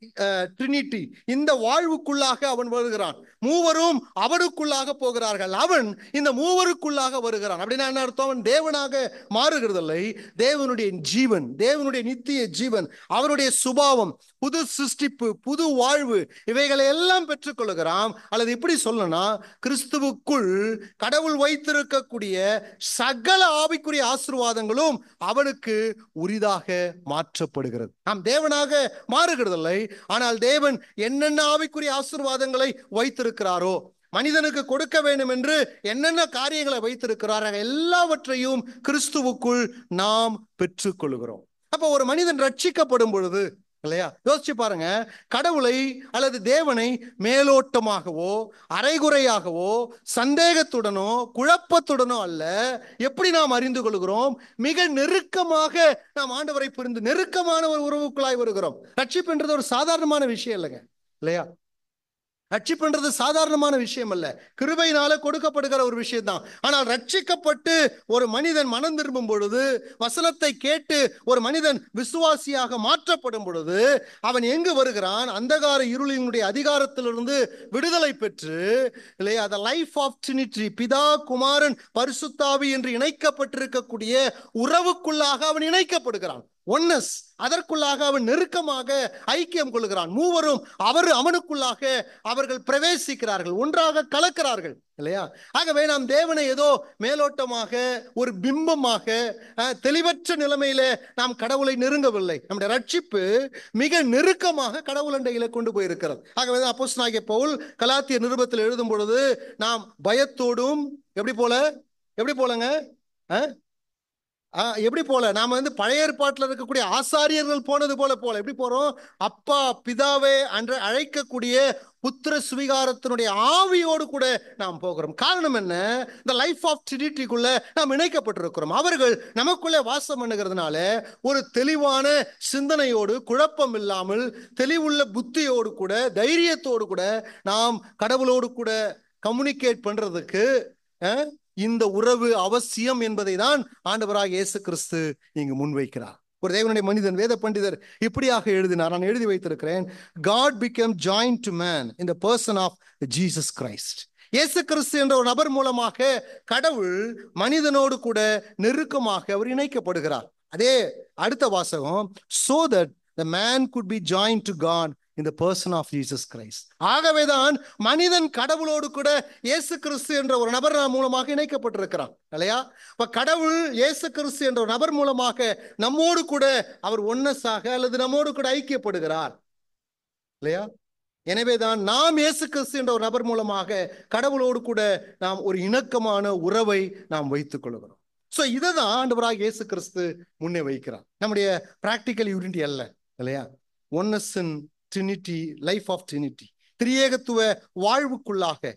ட்ரினிட்டி, இந்த வாழ்வுக்குள்ளாக அவன் வருகிறான். மூவரும் அவனுக்குள்ளாக போகிறார்கள், அவன் இந்த மூவருக்குள்ளாக வருகிறான். அப்படின்னா என்ன அர்த்தம்? அவன் தேவனாக மாறுகிறதில்லை. தேவனுடைய ஜீவன், தேவனுடைய நித்திய ஜீவன், அவருடைய சுபாவம், புது சிருஷ்டிப்பு, புது வாழ்வு, இவைகளை எல்லாம் பெற்றுக்கொள்கிறான். அல்லது இப்படி சொல்லணும்னா, கிறிஸ்துவுக்குள் கடவுள் வைத்திருக்கக்கூடிய சகல ஆவிக்குரிய ஆசீர்வாதங்களும் அவனுக்கு உரிதாக மாற்றப்படுகிறது. நாம் தேவனாக மாறுகிறதில்லை, ஆனால் தேவன் என்னென்ன ஆவிக்குரிய ஆசீர்வாதங்களை வைத்திருக்கிறாரோ, மனிதனுக்கு கொடுக்க வேண்டும் என்று என்னென்ன காரியங்களை வைத்திருக்கிறார்கள், எல்லாவற்றையும் கிறிஸ்துவுக்குள் நாம் பெற்றுக்கொள்கிறோம். அப்ப ஒரு மனிதன் ரட்சிக்கப்படும் பொழுது இல்லையா, யோசிச்சு பாருங்க, கடவுளை அல்லது தேவனை மேலோட்டமாகவோ அரைகுறையாகவோ சந்தேகத்துடனோ குழப்பத்துடனோ அல்ல, எப்படி நாம் அறிந்து கொள்கிறோம்? மிக நெருக்கமாக நாம் ஆண்டவரை புரிந்து நெருக்கமான ஒரு உறவுக்குள்ளாய் வருகிறோம். ரட்சிப்புன்றது ஒரு சாதாரணமான விஷயம் இல்லைங்க இல்லையா? ரட்சிப்புன்றது சாதாரணமான விஷயம் அல்ல, கிருபையினால கொடுக்கப்படுகிற ஒரு விஷயம் தான். ஆனால் ரட்சிக்கப்பட்டு ஒரு மனிதன் மனம் திரும்பும் பொழுது, வசனத்தை கேட்டு ஒரு மனிதன் விசுவாசியாக மாற்றப்படும் பொழுது அவன் எங்கு வருகிறான்? அந்தகார இருளினுடைய அதிகாரத்திலிருந்து விடுதலை பெற்று இல்லையா, the life of Trinity, பிதா குமாரன் பரிசுத்தாவி என்று இணைக்கப்பட்டிருக்கக்கூடிய உறவுக்குள்ளாக அவன் இணைக்கப்படுகிறான். ஒன்னஸ், அதற்குள்ளாக அவன் நெருக்கமாக ஐக்கியம் கொள்கிறான். மூவரும் அவனுக்குள்ளாக அவர்கள் பிரவேசிக்கிறார்கள், ஒன்றாக கலக்கிறார்கள் இல்லையா? ஆகவே நாம் தேவனை ஏதோ மேலோட்டமாக ஒரு பிம்பமாக தெளிவற்ற நிலைமையில நாம் கடவுளை நெருங்கவில்லை. நம்முடைய ரட்சிப்பு மிக நெருக்கமாக கடவுள் அண்டையில கொண்டு போயிருக்கிறது. ஆகவே அப்போஸ்தலனாகிய பவுல் கலாத்தியர் நிருபத்தில் எழுதும் பொழுது, நாம் பயத்தோடும் எப்படி போலங்க எப்படி போல, நாம பழைய ஏற்பாட்டில் இருக்கக்கூடிய ஆசாரியர்கள் போனது போல எப்படி போறோம்? அப்பா பிதாவே என்று அழைக்கக்கூடிய புத்திர சுவிகாரத்தினுடைய ஆவியோடு கூட நாம் போகிறோம். காரணம் என்ன? இந்த லைஃப் ஆஃப் ட்ரினிட்டிக்குள்ள நாம் இணைக்கப்பட்டிருக்கிறோம். அவர்கள் நமக்குள்ளே வாசம் பண்ணுகிறதுனால ஒரு தெளிவான சிந்தனையோடு, குழப்பம் இல்லாமல், தெளிவுள்ள புத்தியோடு கூட, தைரியத்தோடு கூட நாம் கடவுளோடு கூட கம்யூனிகேட் பண்றதுக்கு இந்த உறவு அவசியம் என்பதை தான் ஆண்டவராக இயேசு கிறிஸ்து இங்கு முன்வைக்கிறார். ஒரு தேவனுடைய மனிதன், வேத பண்டிதர் இப்படியாக எழுதினார், நான் எழுதி வைத்திருக்கிறேன். God became joined to man in the person of Jesus Christ. இயேசு கிறிஸ்து என்ற ஒரு நபர் மூலமாக கடவுள் மனிதனோடு கூட நெருக்கமாக அவர் இணைக்கப்படுகிறார். அதே அடுத்த வாசகம், so that the man could be joined to God in the person of Jesus Christ. ஆகவேதான் மனிதன் கடவுளோடு கூட இயேசு கிறிஸ்து என்ற ஒரு நபர் மூலமாக இணைக்கப்பட்டிருக்கிறான் இல்லையா? இப்ப கடவுள் இயேசு கிறிஸ்து என்ற ஒரு நபர் மூலமாக நம்மோடு கூட அவர் ஒன்னஸாக அல்லது நம்மோடு கூட ஐக்கியப்படுகிறார் இல்லையா? எனவேதான் நாம் இயேசு கிறிஸ்து என்ற ஒரு நபர் மூலமாக கடவுளோடு கூட நாம் ஒரு இணக்கமான உறவை நாம் வைத்துக் கொள்கிறோம். சோ இதைதான் ஆண்டவராக இயேசு கிறிஸ்து முன்னே வைக்கிறார். நம்முடைய பிராக்டிக்கல் யூனிட்டி அல்ல இல்லையா? Oneness in trinity, life of trinity, திரியேகத்துவ வாழ்வுக்குள்ளாக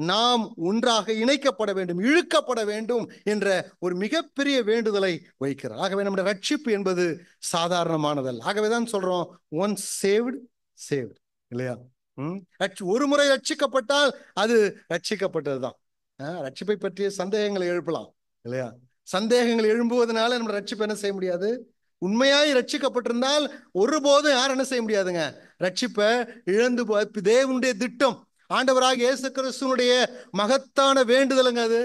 நாம் ஒன்றாக இணைக்கப்பட வேண்டும், இழுக்கப்பட வேண்டும் என்ற ஒரு மிகப்பெரிய வேண்டுதலை வைக்கிறார். ஆகவே நம்முடைய ரட்சிப்பு என்பது சாதாரணமானதல்ல. ஆகவேதான் சொல்றோம், ஒன்ஸ் சேவ்டு சேவ்டு இல்லையா? ஒரு முறை ரட்சிக்கப்பட்டால் அது ரட்சிக்கப்பட்டதுதான். ரட்சிப்பை பற்றிய சந்தேகங்களை எழுப்பலாம் இல்லையா? சந்தேகங்கள் எழும்புவதனால நம்ம ரட்சிப்பு என்ன செய்ய முடியாது. உண்மையாய் ரட்சிக்கப்பட்டிருந்தால் ஒருபோதும் யாரும் என்ன செய்ய முடியாதுங்க, ரட்சிப்பை இழந்து தேவனுடைய திட்டம், ஆண்டவராக இயேசு கிறிஸ்துவனுடைய மகத்தான வேண்டுதலுங்க அது.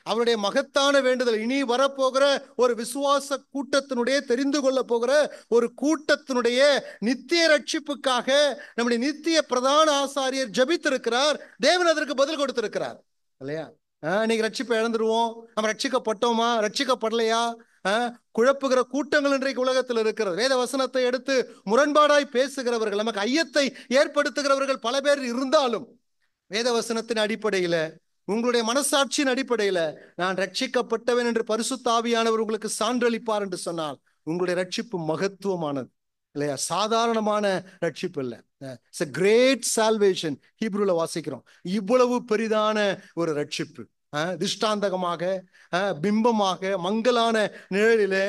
அவருடைய மகத்தான வேண்டுதல், இனி வரப்போகிற ஒரு விசுவாச கூட்டத்தினுடைய, தெரிந்து கொள்ள போகிற ஒரு கூட்டத்தினுடைய நித்திய ரட்சிப்புக்காக நம்முடைய நித்திய பிரதான ஆசாரியர் ஜெபித்திருக்கிறார். தேவன் அதற்கு பதில் கொடுத்திருக்கிறார் இல்லையா. இன்னைக்கு ரட்சிப்பை இழந்துருவோம், நம்ம ரட்சிக்கப்பட்டோமா ரட்சிக்கப்படலையா, குழப்புகிற கூட்டங்கள் இன்றைக்கு உலகத்தில் இருக்கிறது. வேத வசனத்தை எடுத்து முரண்பாடாய் பேசுகிறவர்கள், நமக்கு ஐயத்தை ஏற்படுத்துகிறவர்கள் பல பேர் இருந்தாலும், வேத வசனத்தின் அடிப்படையில, உங்களுடைய மனசாட்சியின் அடிப்படையில நான் ரட்சிக்கப்பட்டவன் என்று பரிசுத்த ஆவியானவர் உங்களுக்கு சான்றளிப்பார் என்று சொன்னால், உங்களுடைய ரட்சிப்பு மகத்துவமானது இல்லையா, சாதாரணமான ரட்சிப்பு இல்லை. It's a great salvation. ஹீப்ரூல வாசிக்கிறோம், இவ்வளவு பெரிதான ஒரு ரட்சிப்பு. திஷ்டாந்தகமாக, பிம்பமாக, மங்கலான நிழலிலே,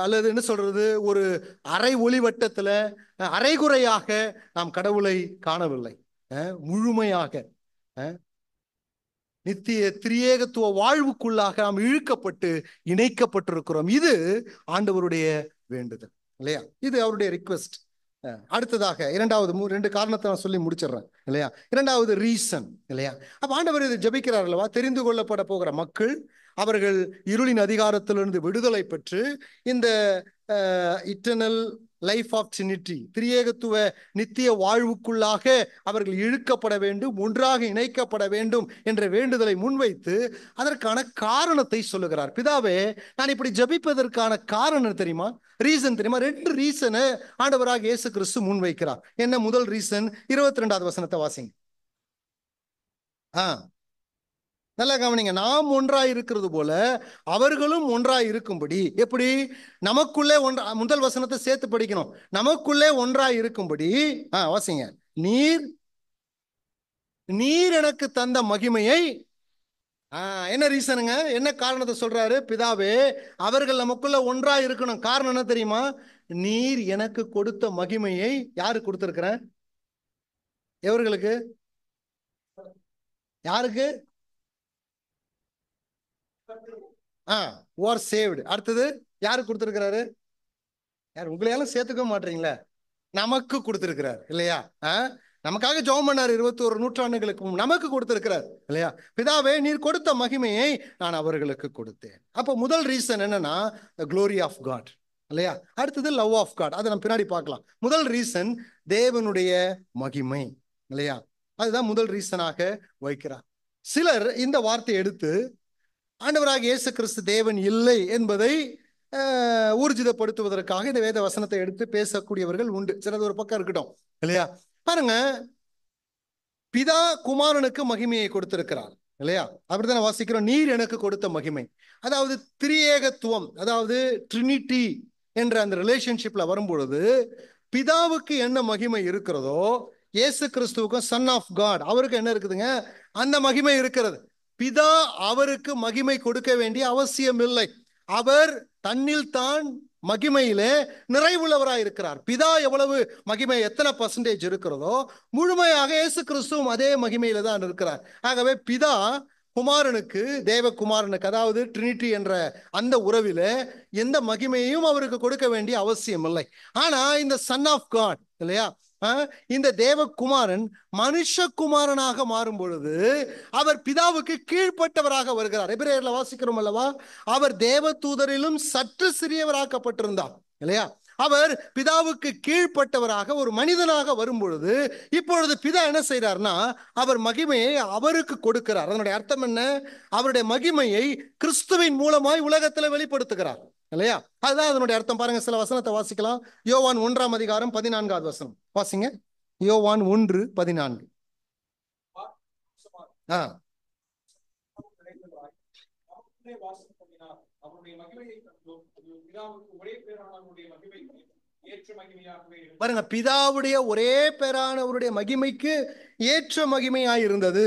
அல்லது என்ன சொல்றது, ஒரு அரை ஒளிவட்டத்துல அரைகுறையாக நாம் கடவுளை காணவில்லை. முழுமையாக நித்திய திரியேகத்துவ வாழ்வுக்குள்ளாக நாம் இழுக்கப்பட்டு இணைக்கப்பட்டிருக்கிறோம். இது ஆண்டவருடைய வேண்டுதல் இல்லையா, இது அவருடைய ரிக்வெஸ்ட். அடுத்ததாக இரண்டாவது ரெண்டு காரணத்தை நான் சொல்லி முடிச்சிடுறேன் இல்லையா. இரண்டாவது ரீசன் இல்லையா. அப்ப ஆண்டவர் இதை ஜெபிக்கிறார் அல்லவா, தெரிந்து கொள்ளப்பட போகிற மக்கள் அவர்கள் இருளின் அதிகாரத்திலிருந்து விடுதலை பெற்று இந்த இட்டர்னல் லைஃப் ஆஃப் ட்ரினிட்டி, திரியேகத்துவ நித்திய வாழ்வுக்குள்ளாக அவர்கள் இழுக்கப்பட வேண்டும், ஒன்றாக இணைக்கப்பட வேண்டும் என்ற வேண்டுதலை முன்வைத்து அதற்கான காரணத்தை சொல்லுகிறார். பிதாவே, நான் இப்படி ஜெபிப்பதற்கான காரணம் தெரியுமா, ரீசன் தெரியுமா? ரெண்டு ரீசனை ஆண்டவராக இயேசு கிறிஸ்து முன்வைக்கிறார். என்ன முதல் ரீசன்? 22வது வசனத்தை வாசிங்க. நல்லா கவனிங்க. நாம் ஒன்றாய் இருக்கிறது போல அவர்களும் ஒன்றாய் இருக்கும்படி. எப்படி? நமக்குள்ளே முதல் வசனத்தை சேர்த்து படிக்கணும். நமக்குள்ளே ஒன்றாய் இருக்கும்படி. வாசிங்க. நீர் எனக்கு தந்த மகிமையை. என்ன ரீசனுங்க, என்ன காரணத்தை சொல்றாரு? பிதாவே, அவர்கள் நமக்குள்ள ஒன்றாய் இருக்கணும். காரணம் என்ன தெரியுமா? நீர் எனக்கு கொடுத்த மகிமையை யாரு கொடுத்திருக்கிற? எவர்களுக்கு? யாருக்கு? R saved. அடுத்தது யாரு கொடுத்திருக்கிறாரு? யார்? உங்களையாலும் சேர்த்துக்க மாட்டீங்களா? நமக்கு கொடுத்திருக்கிறார் இல்லையா. நமக்காக ஜெபம் பண்ணார் 21 நூற்றாண்டுகளுக்கு நமக்கு கொடுத்திருக்கிறார் இல்லையா. பிதாவே, நீர் கொடுத்த மகிமையை நான் அவர்களுக்கு கொடுத்தேன். அப்போ முதல் ரீசன் என்னன்னா, க்ளோரி ஆஃப் காட் இல்லையா. அடுத்தது லவ் ஆஃப் காட், அதை நம்ம பின்னாடி பார்க்கலாம். முதல் ரீசன் தேவனுடைய மகிமை இல்லையா, அதுதான் முதல் ரீசனாக வைக்கிறார். சிலர் இந்த வார்த்தையை எடுத்து ஆண்டவராக இயேசு கிறிஸ்து தேவன் இல்லை என்பதை ஊர்ஜிதப்படுத்துவதற்காக இந்த வேத வசனத்தை எடுத்து பேசக்கூடியவர்கள் உண்டு. சிலது ஒரு பக்கம் இருக்கட்டும் இல்லையா. பாருங்க, பிதா குமாரனுக்கு மகிமையை கொடுத்திருக்கிறார் இல்லையா. அப்படித்தானே வாசிக்கிறோம். நீர் எனக்கு கொடுத்த மகிமை, அதாவது திரியேகத்துவம், அதாவது ட்ரினிட்டி என்ற அந்த ரிலேஷன்ஷிப்ல வரும்பொழுது பிதாவுக்கு என்ன மகிமை இருக்கிறதோ இயேசு கிறிஸ்துவுக்கும், சன் ஆஃப் காட், அவருக்கு என்ன இருக்குதுங்க, அந்த மகிமை இருக்கிறது. பிதா அவருக்கு மகிமை கொடுக்க வேண்டிய அவசியம் இல்லை. அவர் தன்னில் தான் மகிமையிலே நிறைவுள்ளவராய் இருக்கிறார். பிதா எவ்வளவு மகிமை, எத்தனை பர்சன்டேஜ் இருக்கிறதோ முழுமையாக இயேசு கிறிஸ்துவும் அதே மகிமையில தான் இருக்கிறார். ஆகவே பிதா குமாரனுக்கு, தேவகுமாரனுக்கு, அதாவது ட்ரினிட்டி என்ற அந்த உறவில எந்த மகிமையும் அவருக்கு கொடுக்க வேண்டிய அவசியம் இல்லை. ஆனா இந்த சன் ஆஃப் காட் இல்லையா, இந்த தேவகுமாரன் மனுஷகுமாரனாக மாறும் பொழுது அவர் பிதாவுக்கு கீழ்ப்பட்டவராக வருகிறார். எபிரேயர்ல வாசிக்கிறோம் அல்லவா, அவர் தேவ தூதரிலும் சற்று சிறியவராக்கப்பட்டிருந்தார் இல்லையா. அவர் பிதாவுக்கு கீழ்ப்பட்டவராக ஒரு மனிதனாக வரும் பொழுது இப்பொழுது பிதா என்ன செய்யறார்னா, அவர் மகிமையை அவருக்கு கொடுக்கிறார். அதனுடைய அர்த்தம் என்ன? அவருடைய மகிமையை கிறிஸ்துவின் மூலமாய் உலகத்துல வெளிப்படுத்துகிறார் இல்லையா. அதுதான் அதனுடைய அர்த்தம். பாருங்க, சில வசனத்தை வாசிக்கலாம். யோவான் 1ஆம் அதிகாரம் 14வது வசனம் வாசிங்க. யோவான் 1:14. பாருங்க, பிதாவுடைய ஒரே பேரானவருடைய மகிமைக்கு ஏற்ற மகிமையாய் இருந்தது.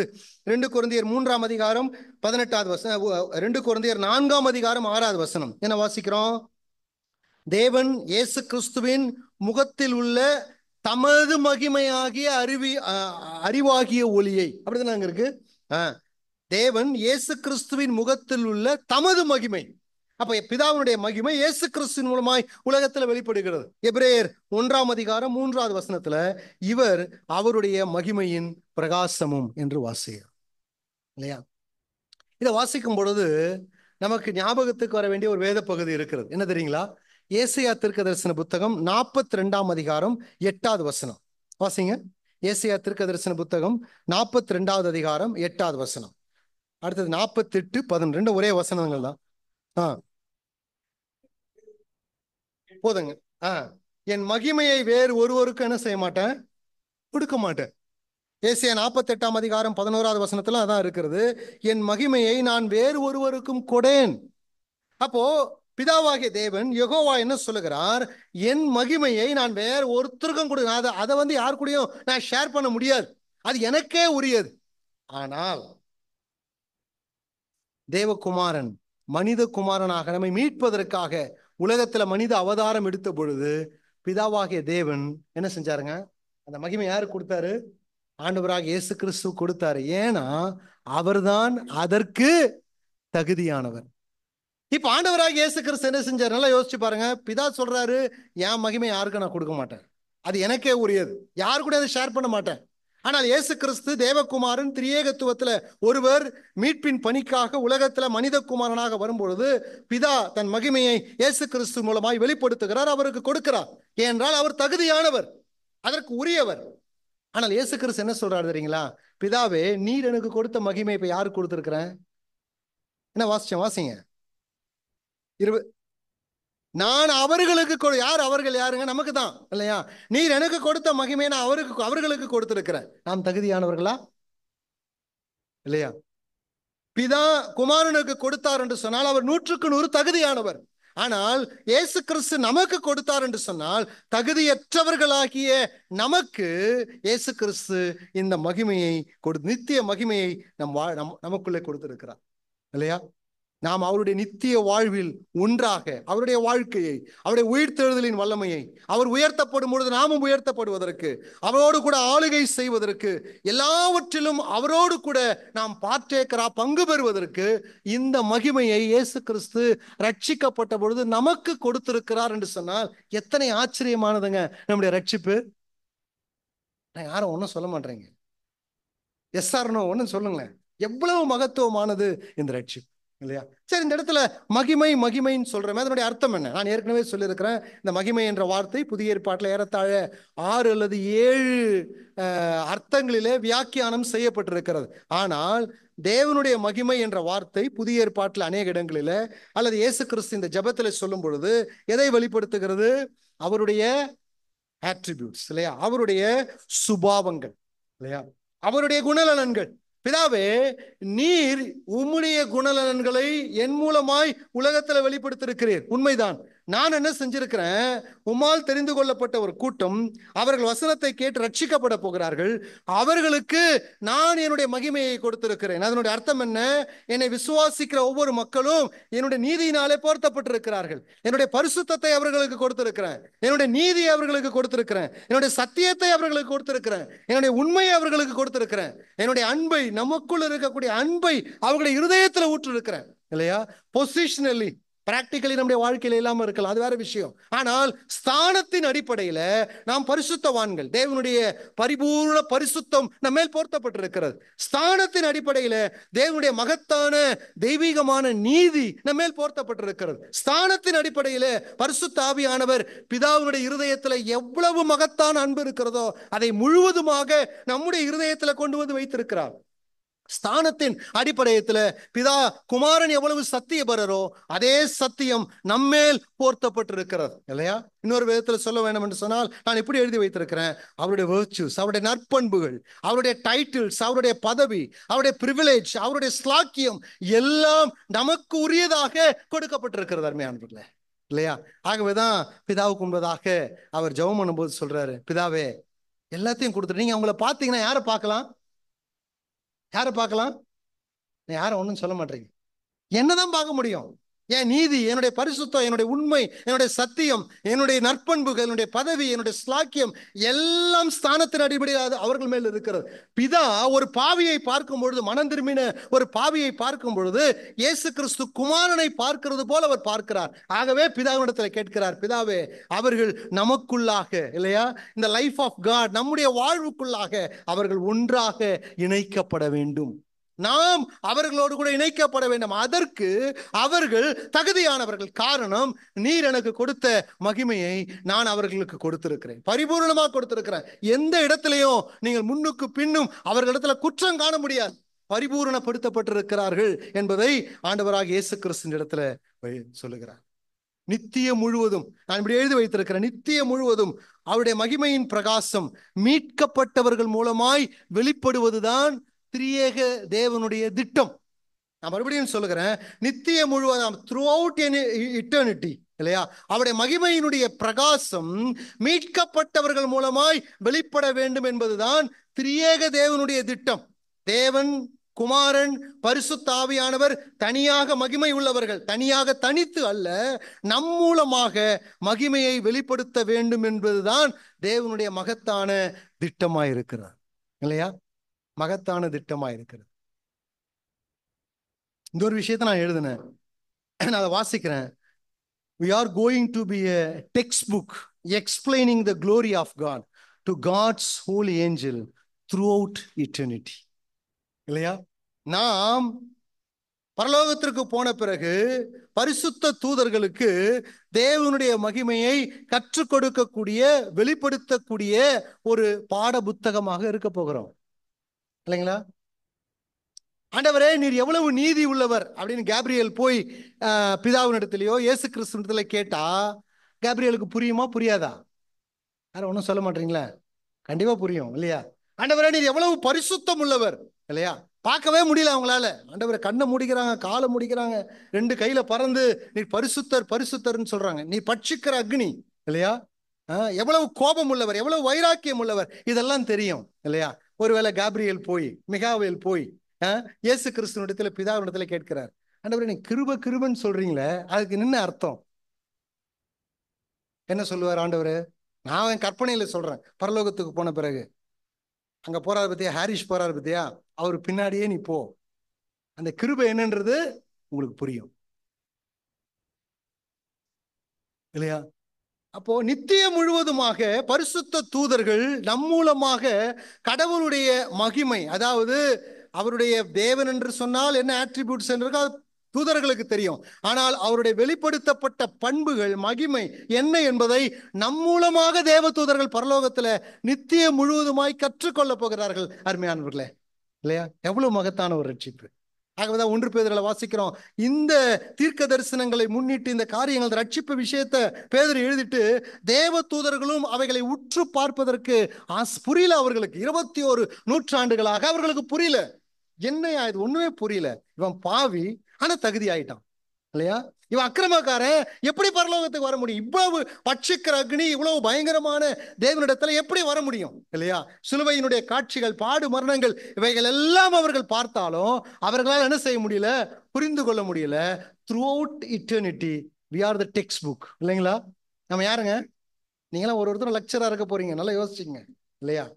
2 கொரிந்தியர் 3ஆம் அதிகாரம் 18வது வசனம், 2 கொரிந்தியர் 4ஆம் அதிகாரம் 6வது வசனம் என்ன வாசிக்கிறோம்? தேவன் இயேசு கிறிஸ்துவின் முகத்தில் உள்ள தமது மகிமையாகிய அறிவாகிய ஒளியை, அப்படிதான் அங்க இருக்கு. தேவன் இயேசு கிறிஸ்துவின் முகத்தில் உள்ள தமது மகிமை. அப்ப பிதாவுடைய மகிமை இயேசு கிறிஸ்துவின் மூலமாய் உலகத்துல வெளிப்படுகிறது. எபிரேயர் 1:3 இவர் அவருடைய மகிமையின் பிரகாசமும் என்று வாசிக்கிறார் இல்லையா? இதை வாசிக்கும் பொழுது நமக்கு ஞாபகத்துக்கு வர வேண்டிய ஒரு வேத பகுதி இருக்கிறது. என்ன தெரியுங்களா? ஏசாயா தீர்க்கதரிசன புத்தகம் 42:8 வாசிங்க. ஏசாயா தீர்க்கதரிசன புத்தகம் 42:8. அடுத்தது 48:12 ஒரே வசனங்கள் தான். போதுங்க. என் மகிமையை வேறு ஒருவருக்கு என்ன செய்ய மாட்டேன், கொடுக்க மாட்டேன். ஏசாயா 48:11 அதான் இருக்கிறது. என் மகிமையை நான் வேறு ஒருவருக்கும் கொடேன். அப்போ பிதாவாகிய தேவன் யெகோவா என்ன சொல்லுகிறார்? என் மகிமையை நான் வேற ஒருத்தருக்கும் கொடுக்க, அதை யார் கூடயும் நான் ஷேர் பண்ண முடியாது, அது எனக்கே உரியது. ஆனால் தேவகுமாரன் மனித குமாரனாக நம்மை மீட்பதற்காக உலகத்துல மனித அவதாரம் எடுத்த பொழுது பிதாவாகிய தேவன் என்ன செஞ்சாருங்க? அந்த மகிமை யாரு கொடுத்தாரு? ஆண்டவராக இயேசு கிறிஸ்து கொடுத்தாரு. ஏன்னா அவர்தான் அதற்கு தகுதியானவர். இப்ப ஆண்டவராக இயேசு கிறிஸ்து என்ன செஞ்சார்? நல்லா யோசிச்சு பாருங்க. பிதா சொல்றாரு, என் மகிமை யாருக்கும் நான் கொடுக்க மாட்டேன், அது எனக்கே உரியது, யாரு கூட அதை ஷேர் பண்ண மாட்டேன். ஆனால் இயேசு கிறிஸ்து தேவகுமாரன், திரியேகத்துவத்துல ஒருவர், மீட்பின் பணிக்காக உலகத்துல மனித குமாரனாக வரும்பொழுது பிதா தன் மகிமையை இயேசு கிறிஸ்து மூலமாய் வெளிப்படுத்துகிறார், அவருக்கு கொடுக்கிறார். ஏனென்றால் அவர் தகுதியானவர், அதற்கு உரியவர். ஆனால் இயேசு கிறிஸ்து என்ன சொல்றாரு தெரியுங்களா? பிதாவே, நீர் எனக்கு கொடுத்த மகிமை இப்ப யாருக்கு கொடுத்திருக்கிறேன்? என்ன வாசிங்க. நான் அவர்களுக்கு யார்? அவர்கள் யாருங்க? நமக்கு தான் இல்லையா? நீர் எனக்கு கொடுத்த மகிமை நான் அவர்களுக்கு கொடுத்திருக்கிறேன். நாம் தகுதியானவர்களா இல்லையா? பிதா குமாரனுக்கு கொடுத்தார் என்று சொன்னால் அவர் 100% தகுதியானவர். ஆனால் இயேசு கிறிஸ்து நமக்கு கொடுத்தார் என்று சொன்னால் தகுதியற்றவர்களாகிய நமக்கு இயேசு கிறிஸ்து இந்த மகிமையை நித்திய மகிமையை நமக்குள்ளே கொடுத்திருக்கிறார் இல்லையா? நாம் அவருடைய நித்திய வாழ்வில் ஒன்றாக அவருடைய வாழ்க்கையை, அவருடைய உயிர்த்தெழுதலின் வல்லமையை, அவர் உயர்த்தப்படும் பொழுது நாமும் உயர்த்தப்படுவதற்கு, அவரோடு கூட ஆளுகை செய்வதற்கு, எல்லாவற்றிலும் அவரோடு கூட நாம் பங்கு பெறுவதற்கு இந்த மகிமையை இயேசு கிறிஸ்து ரட்சிக்கப்பட்ட பொழுது நமக்கு கொடுத்திருக்கிறார் என்று சொன்னால் எத்தனை ஆச்சரியமானதுங்க நம்முடைய ரட்சிப்பு. நான் யாரும் ஒன்றும் சொல்ல மாட்டேங்க. எஸ் ஆர் நோ ஒன்றும் சொல்லுங்களேன். எவ்வளவு மகத்துவமானது இந்த ரட்சிப்பு இல்லையா? சரி, இந்த இடத்துல மகிமைன்னு சொல்றேன், அதனுடைய அர்த்தம் என்ன? நான் ஏற்கனவே சொல்லியிருக்கிறேன். இந்த மகிமை என்ற வார்த்தை புதிய ஏற்பாட்டில் ஏறத்தாழ 6 அல்லது 7 அர்த்தங்களிலே வியாக்கியானம் செய்யப்பட்டிருக்கிறது. ஆனால் தேவனுடைய மகிமை என்ற வார்த்தை புதிய ஏற்பாட்டில் அநேக இடங்களில அல்லது இயேசு கிறிஸ்து இந்த ஜெபத்தில் சொல்லும் பொழுது எதை வெளிப்படுத்துகிறது? அவருடைய ஆட்ரிபியூட்ஸ் இல்லையா? அவருடைய சுபாவங்கள் இல்லையா? அவருடைய குணநலன்கள். பிதாவே, நீர் உம்முடைய குணநலன்களை என் மூலமாய் உலகத்துல வெளிப்படுத்திருக்கிறீர், உண்மைதான். நான் என்ன செஞ்சிருக்கிறேன்? உம்மால் தெரிந்து கொள்ளப்பட்ட ஒரு கூட்டம், அவர்கள் வசனத்தை கேட்டு ரட்சிக்கப்பட போகிறார்கள். அவர்களுக்கு நான் என்னுடைய மகிமையை கொடுத்திருக்கிறேன். அதனுடைய அர்த்தம் என்ன? என்னை விசுவாசிக்கிற ஒவ்வொரு மக்களும் என்னுடைய நீதியினாலே போர்த்தப்பட்டிருக்கிறார்கள். என்னுடைய பரிசுத்தத்தை அவர்களுக்கு கொடுத்திருக்கிறேன், என்னுடைய நீதியை அவர்களுக்கு கொடுத்திருக்கிறேன், என்னுடைய சத்தியத்தை அவர்களுக்கு கொடுத்திருக்கிறேன், என்னுடைய உண்மையை அவர்களுக்கு கொடுத்திருக்கிறேன், என்னுடைய அன்பை, நமக்குள் இருக்கக்கூடிய அன்பை அவர்களுடைய இருதயத்தில் ஊற்றிருக்கிறேன் இல்லையா? பொசிஷனலி, பிராக்டிகலி நம்முடைய வாழ்க்கையில இல்லாம இருக்கலாம், அது வேற விஷயம். ஆனால் ஸ்தானத்தின் அடிப்படையில நாம் பரிசுத்தவான்கள். தேவனுடைய பரிபூர்ண பரிசுத்தம் நம்ம மேல் போர்த்தப்பட்டிருக்கிறது. ஸ்தானத்தின் அடிப்படையில தேவனுடைய மகத்தான தெய்வீகமான நீதி நம்ம மேல் போர்த்தப்பட்டிருக்கிறது. ஸ்தானத்தின் அடிப்படையில பரிசுத்த ஆவியானவர் பிதாவுடைய இருதயத்துல எவ்வளவு மகத்தான அன்பு இருக்கிறதோ அதை முழுவதுமாக நம்முடைய இருதயத்துல கொண்டு வந்து வைத்திருக்கிறார். ஸ்தானத்தின் அடிப்படையத்தில் பிதா குமாரன் எவ்வளவு சத்தியபரரோ அதே சத்தியம் நம்மேல் போர்த்தப்பட்டிருக்கிறது இல்லையா? இன்னொரு விதத்தில் சொல்ல வேண்டும் என்று சொன்னால் நான் இப்படி எழுதி வைத்திருக்கிறேன், அவருடைய வெர்ச்சுஸ், அவருடைய நற்பண்புகள், அவருடைய டைட்டில்ஸ், அவருடைய பதவி, அவருடைய பிரிவிலேஜ், அவருடைய ஸ்லாக்கியம் எல்லாம் நமக்கு உரியதாக கொடுக்கப்பட்டிருக்கிறது அருமையானவர்களே இல்லையா? ஆகவேதான் பிதாவுக்கு முன்பதாக அவர் ஜெபம் பண்ணும்போது சொல்றாரு, பிதாவே எல்லாத்தையும் கொடுத்துட்டு நீங்க அவங்கள பார்த்தீங்கன்னா யாரை பார்க்கலாம்? யாரை பார்க்கலாம்? யாரும் ஒன்றும் சொல்ல மாட்டீங்க. என்னதான் பார்க்க முடியும்? என் நீதி, என்னுடைய பரிசுத்தம், என்னுடைய உண்மை, என்னுடைய சத்தியம், என்னுடைய நற்பண்புகள், என்னுடைய பதவி, என்னுடைய ஸ்லாக்கியம் எல்லாம் ஸ்தானத்தின் அடிப்படையில் அவர்கள் மேல் இருக்கிறது. பிதா ஒரு பாவியை பார்க்கும் பொழுது, மனம் திரும்பின ஒரு பாவியை பார்க்கும் பொழுது இயேசு கிறிஸ்து குமாரனை பார்க்கிறது போல அவர் பார்க்கிறார். ஆகவே பிதாவினிடத்தில் கேட்கிறார், பிதாவே அவர்கள் நமக்குள்ளாக, இல்லையா, இந்த லைஃப் ஆஃப் காட், நம்முடைய வாழ்வுக்குள்ளாக அவர்கள் ஒன்றாக இணைக்கப்பட வேண்டும். நாம் அவர்களோடு கூட இணைக்கப்பட வேண்டும். அதற்கு அவர்கள் தகுதியானவர்கள். காரணம், நீர் எனக்கு கொடுத்த மகிமையை நான் அவர்களுக்கு கொடுத்திருக்கிறேன், பரிபூர்ணமாக கொடுத்திருக்கிறேன். எந்த இடத்திலையும் நீங்கள் முன்னுக்கு பின்னும் அவர்களிடத்துல குற்றம் காண முடியாது. பரிபூரணப்படுத்தப்பட்டிருக்கிறார்கள் என்பதை ஆண்டவராக இயேசு கிறிஸ்துவின் இடத்துல சொல்லுகிறார். நித்தியம் முழுவதும், நான் இப்படி எழுதி வைத்திருக்கிறேன், நித்தியம் முழுவதும் அவருடைய மகிமையின் பிரகாசம் மீட்கப்பட்டவர்கள் மூலமாய் வெளிப்படுவதுதான் திரியேக தேவனுடைய திட்டம். நான் மறுபடியும் சொல்லுகிறேன், நித்திய முழுவதும், த்ரூ அவுட் இட்டர்னிட்டி, இல்லையா, அவருடைய மகிமையினுடைய பிரகாசம் மீட்கப்பட்டவர்கள் மூலமாய் வெளிப்பட வேண்டும் என்பதுதான் திரியேக தேவனுடைய திட்டம். தேவன், குமாரன், பரிசுத்த ஆவியானவர் தனியாக மகிமை உள்ளவர்கள், தனியாக தனித்து அல்ல, நம் மூலமாக மகிமையை வெளிப்படுத்த வேண்டும் என்பதுதான் தேவனுடைய மகத்தான திட்டமாயிருக்கிறார், இல்லையா, மகத்தான திட்டமாயிருக்கிறது. இந்த ஒரு விஷயத்தை நான் எழுதினேன், நான் அதை வாசிக்கிறேன். We are going to be a textbook explaining the glory of God to God's holy angel throughout eternity. இல்லையா, நாம் பரலோகத்திற்கு போன பிறகு பரிசுத்த தூதர்களுக்கு தேவனுடைய மகிமையை கற்றுக் கொடுக்கக்கூடிய, வெளிப்படுத்தக்கூடிய ஒரு பாட புத்தகமாக இருக்க போகிறோம், இல்லைங்களா? ஆண்டவரே, நீர் எவ்வளவு நீதி உள்ளவர் அப்படின்னு கேப்ரியல் போய் பிதாவினிடத்திலேயோ இயேசு கிறிஸ்துவிடத்துல கேட்டா கேப்ரியலுக்கு புரியுமா, புரியாதா? யாரும் ஒன்றும் சொல்ல மாட்டீங்களா? கண்டிப்பா புரியும், இல்லையா? ஆண்டவரே, நீர் எவ்வளவு பரிசுத்தம் உள்ளவர், இல்லையா? பார்க்கவே முடியல அவங்களால. ஆண்டவரை கண்ணை முடிக்கிறாங்க, காலை முடிக்கிறாங்க, ரெண்டு கையில பறந்து நீர் பரிசுத்தர் பரிசுத்தர்ன்னு சொல்றாங்க. நீ பட்சிக்கிற அக்னி, இல்லையா? எவ்வளவு கோபம் உள்ளவர், எவ்வளவு வைராக்கியம் உள்ளவர், இதெல்லாம் தெரியும், இல்லையா? ஒருவேளை கேப்ரியல் போய், மிகாவேல் போய் இயேசு கிறிஸ்துவிடத்துல பிதாவினிடத்துல கேட்கிறார், ஆண்டவரே, நீ கிருப கிருபன்னு சொல்றீங்களே, அதுக்கு என்ன அர்த்தம்? என்ன சொல்லுவார் ஆண்டவரு? நான் என் கற்பனையில சொல்றேன். பரலோகத்துக்கு போன பிறகு அங்க போறாரு பத்தியா, ஹாரிஷ் போறாரு பத்தியா, அவர் பின்னாடியே நீ போ, அந்த கிருபை என்னன்றது உங்களுக்கு புரியும், இல்லையா? அப்போ நித்திய முழுவதுமாக பரிசுத்த தூதர்கள் நம் மூலமாக கடவுளுடைய மகிமை, அதாவது அவருடைய தேவன் என்று சொன்னால் என்ன ஆட்ரிபியூட்ஸ் என்று தூதர்களுக்கு தெரியும். ஆனால் அவருடைய வெளிப்படுத்தப்பட்ட பண்புகள், மகிமை என்ன என்பதை நம் மூலமாக தேவ தூதர்கள் பரலோகத்துல நித்திய முழுவதுமாய் கற்றுக்கொள்ள போகிறார்கள். அருமையானவர்களே, இல்லையா? எவ்வளவு மகத்தான ஒரு ரட்சிப்பு! ஆகவேதான் 1 பேதுருல வாசிக்கிறோம், இந்த தீர்க்க தரிசனங்களை முன்னிட்டு, இந்த காரியங்கள், ரட்சிப்பு விஷயத்தை பேதுரு எழுதிட்டு, தேவ தூதர்களும் அவைகளை உற்று பார்ப்பதற்கு புரியல அவர்களுக்கு. 21 நூற்றாண்டுகளாக அவர்களுக்கு புரியல. என்னையா இது, ஒண்ணுமே புரியல. இவன் பாவி, ஆனா தகுதி ஆயிட்டான், இல்லையா? இவன் அக்கிரமக்காரன், எப்படி பரலோகத்துக்கு வர முடியும்? இவ்வளவு பட்சிக்கிற அக்னி, இவ்வளவு பயங்கரமான தேவனிடத்துல எப்படி வர முடியும், இல்லையா? சிலுவையினுடைய காட்சிகள், பாடு மரணங்கள், இவைகள் எல்லாம் அவர்கள் பார்த்தாலும் அவர்களால் என்ன செய்ய முடியல, புரிந்து கொள்ள முடியல. Through out eternity we are the textbook, இல்லைங்களா? நம்ம யாருங்க? நீங்களாம் ஒருத்தர் லெக்சரா இருக்க போறீங்க, நல்லா யோசிச்சுங்க, இல்லையா?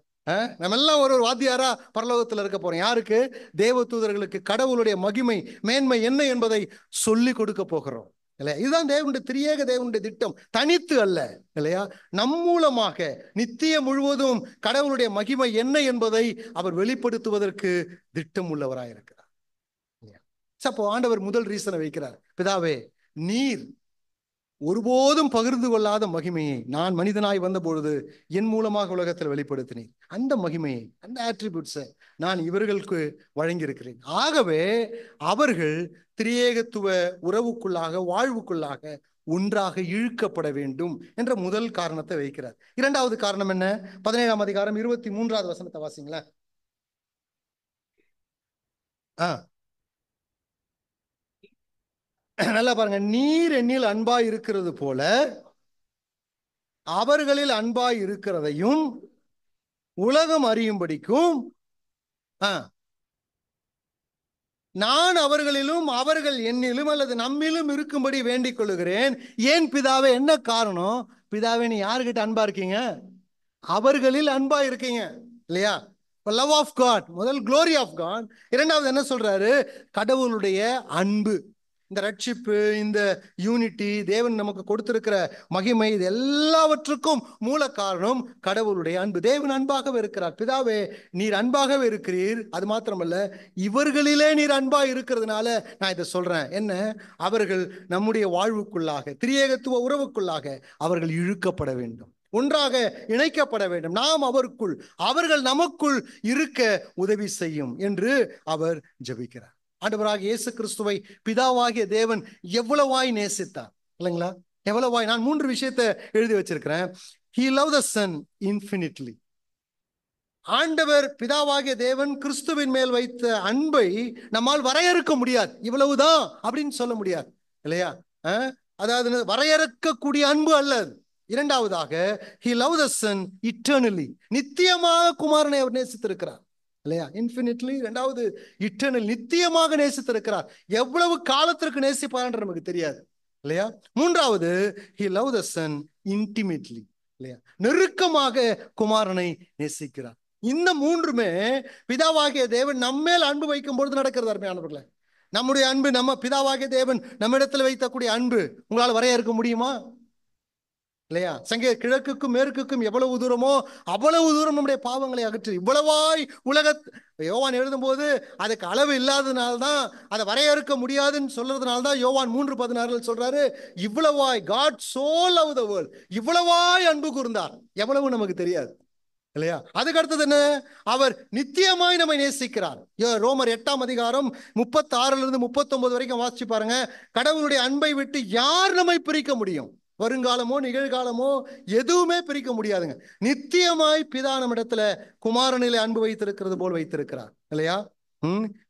நம்ம எல்லாம் ஒரு வாத்தியாரா பரலோகத்துல இருக்க போறோம். யாருக்கு? தேவ தூதர்களுக்கு கடவுளுடைய மகிமை, மேன்மை என்ன என்பதை சொல்லி கொடுக்க போகிறோம், இல்லையா? இதுதான் தேவனுடைய திரியேக தேவனுடைய திட்டம், தனித்து அல்ல, இல்லையா? நம் மூலமாக நித்திய முழுவதும் கடவுளுடைய மகிமை என்ன என்பதை அவர் வெளிப்படுத்துவதற்கு திட்டம் உள்ளவராயிருக்கிறார், இல்லையா? அப்போ ஆண்டவர் முதல் ரீசனை வைக்கிறார், பிதாவே, நீர் ஒருபோதும் பகிர்ந்து கொள்ளாத மகிமையை நான் மனிதனாய் வந்த பொழுது என் மூலமாக உலகத்தில் வெளிப்படுத்தினேன். அந்த மகிமையை, அந்த ஆட்ரிபியூட்ஸை நான் இவர்களுக்கு வழங்கியிருக்கிறேன். ஆகவே அவர்கள் திரியேகத்துவ உறவுக்குள்ளாக, வாழ்வுக்குள்ளாக ஒன்றாக இழுக்கப்பட வேண்டும் என்ற முதல் காரணத்தை வைக்கிறார். இரண்டாவது காரணம் என்ன? 17ஆம் அதிகாரம் 23வது வசனத்தை வாசிங்களா. நல்லா பாருங்க. நீர் என்னில் அன்பாய் இருக்கிறது போல அவர்களில் அன்பாய் இருக்கிறதையும் உலகம் அறியும்படிக்கும் நான் அவர்களிலும் அவர்கள் என்னிலும் அல்லது நம்மிலும் இருக்கும்படி வேண்டிக் கொள்ளுகிறேன். ஏன் பிதாவே? என்ன காரணம்? பிதாவே, நீ யாருக்கிட்ட அன்பா இருக்கீங்க? அவர்களில் அன்பா இருக்கீங்க இல்லையா? லவ் ஆஃப் காட், முதல் க்ளோரி ஆஃப் காட். இரண்டாவது என்ன சொல்றாரு? கடவுளுடைய அன்பு. இந்த ரட்சிப்பு, இந்த யூனிட்டி, தேவன் நமக்கு கொடுத்திருக்கிற மகிமை, இது எல்லாவற்றுக்கும் மூல காரணம் கடவுளுடைய அன்பு. தேவன் அன்பாகவே இருக்கிறார். பிதாவே, நீர் அன்பாகவே இருக்கிறீர். அது மாத்திரமல்ல, இவர்களிலே நீர் அன்பா இருக்கிறதுனால நான் இதை சொல்றேன். என்ன? அவர்கள் நம்முடைய வாழ்வுக்குள்ளாக, திரியேகத்துவ உறவுக்குள்ளாக அவர்கள் இழுக்கப்பட வேண்டும், ஒன்றாக இணைக்கப்பட வேண்டும். நாம் அவருக்குள், அவர்கள் நமக்குள் இருக்க உதவி செய்யும் என்று அவர் ஜெபிக்கிறார். ஆண்டவராகிய இயேசு கிறிஸ்துவை பிதாவாகிய தேவன் எவ்வளவாய் நேசித்தார் இல்லைங்களா? எவ்வளவாய். நான் 3 விஷயத்தை எழுதி வச்சிருக்கிறேன். He loved the Son infinitely. ஆண்டவர் பிதாவாகிய தேவன் கிறிஸ்துவின் மேல் வைத்த அன்பை நம்மால் வரையறுக்க முடியாது. இவ்வளவுதான் அப்படின்னு சொல்ல முடியாது இல்லையா? அதாவது வரையறுக்கக்கூடிய அன்பு அல்ல. இரண்டாவதாக, he loved the Son eternally. நித்தியமாக குமாரனை அவர் நேசித்திருக்கிறார் இல்லையா? இன்ஃபினிட்லி. இரண்டாவது, இட்டர்னல், நித்தியமாக நேசித்திருக்கிறார். எவ்வளவு காலத்திற்கு நேசிப்பார் என்று நமக்கு தெரியாது இல்லையா? மூன்றாவது, he loved the Son intimately இல்லையா? நெருக்கமாக குமாரனை நேசிக்கிறார். இந்த மூன்றுமே பிதாவாகிய தேவன் நம்மேல் அன்பு வைக்கும் பொழுது நடக்கிறது. அருமையானவர்களே, நம்முடைய அன்பு, நம்ம பிதாவாகிய தேவன் நம்மிடத்தில் வைக்கக்கூடிய அன்பு உங்களால் வரையறுக்க முடியுமா? இல்லையா? கிழக்குக்கும் மேற்குக்கும் எவ்வளவு தூரமோ அவ்வளவு தூரம் நம்முடைய பாவங்களை அகற்றி இவ்வளவாய் யோவான் எழுதும் போது அதுக்கு அளவு இல்லாததுனால்தான், அதை வரையறுக்க முடியாதுன்னு சொல்றதுனால்தான் யோவான் 3:16 சொல்றாரு, இவ்வளவாய் God so loved the world, இவ்வளவாய் அன்பு கூர்ந்தார். எவ்வளவு நமக்கு தெரியாது இல்லையா? அதுக்கு அடுத்தது என்ன? அவர் நித்தியமாய் நம்மை நேசிக்கிறார். ரோமர் 8:36-39 வரைக்கும் வாசிச்சு பாருங்க. கடவுளுடைய அன்பை விட்டு யார் நம்மை பிரிக்க முடியும்? வருங்காலமோ நிகழ்காலமோ எதுவுமே பிரிக்க முடியாதுங்க. நித்தியமாய் பிதா நம்மிடத்துல குமாரனிலே அன்பு வைத்திருக்கிறது போல் வைத்திருக்கிறார் இல்லையா?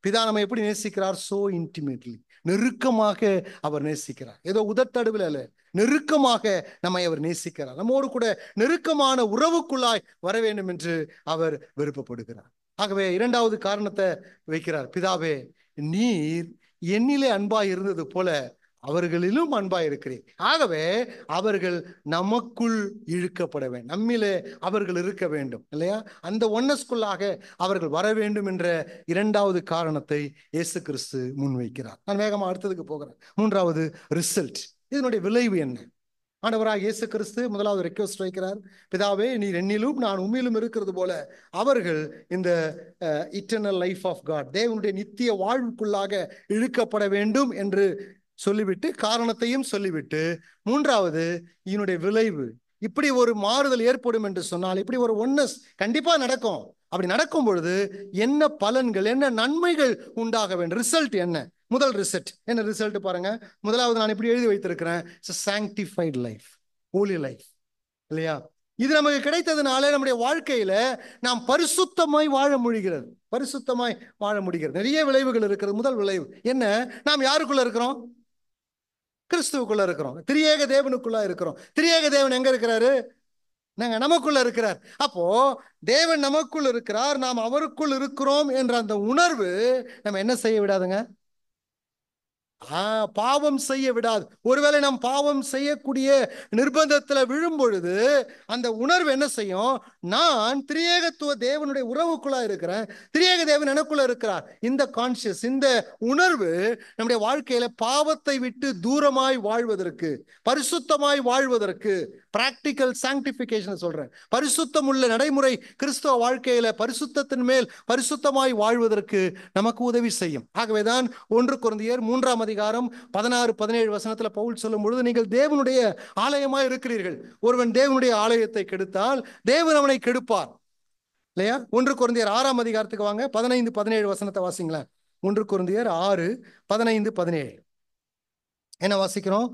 பிதா நம்ம எப்படி நேசிக்கிறார்? சோ இன்டிமேட்லி, நெருக்கமாக அவர் நேசிக்கிறார். ஏதோ உதட்டடுவில் அல்ல, நெருக்கமாக நம்மை அவர் நேசிக்கிறார். நம்மோடு கூட நெருக்கமான உறவுக்குள்ளாய் வர வேண்டும் என்று அவர் விருப்பப்படுகிறார். ஆகவே இரண்டாவது காரணத்தை வைக்கிறார். பிதாவே, நீர் என்னிலே அன்பாய் இருந்தது போல அவர்களிலும் அன்பாய் இருக்கிறேன். ஆகவே அவர்கள் நமக்குள் இழுக்கப்பட வேண்டும், நம்மிலே அவர்கள் இருக்க வேண்டும் இல்லையா? அந்த ஒன்னஸ்குள்ளாக அவர்கள் வர வேண்டும் என்ற இரண்டாவது காரணத்தை இயேசு கிறிஸ்து முன்வைக்கிறார். நான் வேகமா அடுத்ததுக்கு போகிறேன். மூன்றாவது, ரிசல்ட். இதனுடைய விளைவு என்ன? ஆண்டவராக இயேசு கிறிஸ்து முதலாவது ரெக்வெஸ்ட் வைக்கிறார். பிதாவே, நீர் என்னிலும் நான் உம்மிலும் இருக்கிறது போல அவர்கள் இந்த இட்டர்னல் லைஃப் ஆஃப் காட், தேவனுடைய நித்திய வாழ்வுக்குள்ளாக இழுக்கப்பட வேண்டும் என்று சொல்லிவிட்டு, காரணத்தையும் சொல்லிவிட்டு, மூன்றாவது இதனுடைய விளைவு. இப்படி ஒரு மாறுதல் ஏற்படும் என்று சொன்னால், இப்படி ஒரு ஒன்னஸ் கண்டிப்பா நடக்கும். அப்படி நடக்கும் பொழுது என்ன பலன்கள், என்ன நன்மைகள் உண்டாக வேண்டும்? ரிசல்ட் என்ன? முதல் ரிசல்ட் என்ன? ரிசல்ட் பாருங்க. முதலாவது நான் இப்படி எழுதி வைத்திருக்கிறேன், sanctified life, holy life இல்லையா? இது நமக்கு கிடைத்ததுனால நம்முடைய வாழ்க்கையில நாம் பரிசுத்தமாய் வாழ முடிகிறது. பரிசுத்தமாய் வாழ முடிகிறது. நிறைய விளைவுகள் இருக்கிறது. முதல் விளைவு என்ன? நாம் யாருக்குள்ள இருக்கிறோம்? கிறிஸ்துவுக்குள்ள இருக்கிறோம். திரியேக தேவனுக்குள்ள இருக்கிறோம். திரியேக தேவன் எங்க இருக்கிறாரு? நாங்க நமக்குள்ள இருக்கிறார். அப்போ தேவன் நமக்குள் இருக்கிறார், நாம் அவருக்குள் இருக்கிறோம் என்ற அந்த உணர்வு நம்ம என்ன செய்ய விடாதுங்க? பாவம் செய்ய விடாது. ஒருவேளை நாம் பாவம் செய்யக்கூடிய நிர்பந்தத்தில் விழும் பொழுது அந்த உணர்வு என்ன செய்யும்? நான் திரியேகத்துவ தேவனுடைய உறவுக்குள்ளா இருக்கிறேன், திரியேக தேவன் எனக்குள்ள இருக்கிறார். இந்த கான்சியஸ், இந்த உணர்வு நம்முடைய வாழ்க்கையில பாவத்தை விட்டு தூரமாய் வாழ்வதற்கு, பரிசுத்தமாய் வாழ்வதற்கு, பிராக்டிக்கல் சாங்டிபிகேஷன் சொல்றேன், பரிசுத்தம் உள்ள நடைமுறை கிறிஸ்தவ வாழ்க்கையில பரிசுத்தத்தின் மேல் பரிசுத்தமாய் வாழ்வதற்கு நமக்கு உதவி செய்யும். ஆகவேதான் 1 கொரிந்தியர் 3:16-17 பவுல் சொல்லும் பொழுது, நீங்கள் தேவனுடைய ஆலயமாய் இருக்கிறீர்கள். ஒருவன் தேவனுடைய ஆலயத்தை கெடுத்தால் தேவன் அவனை கெடுப்பார் இல்லையா? 1 கொரிந்தியர் 6 வாங்க. 15-17 வாசிங்களேன். 1 கொரிந்தியர் 6:15-17 என்ன வாசிக்கிறோம்?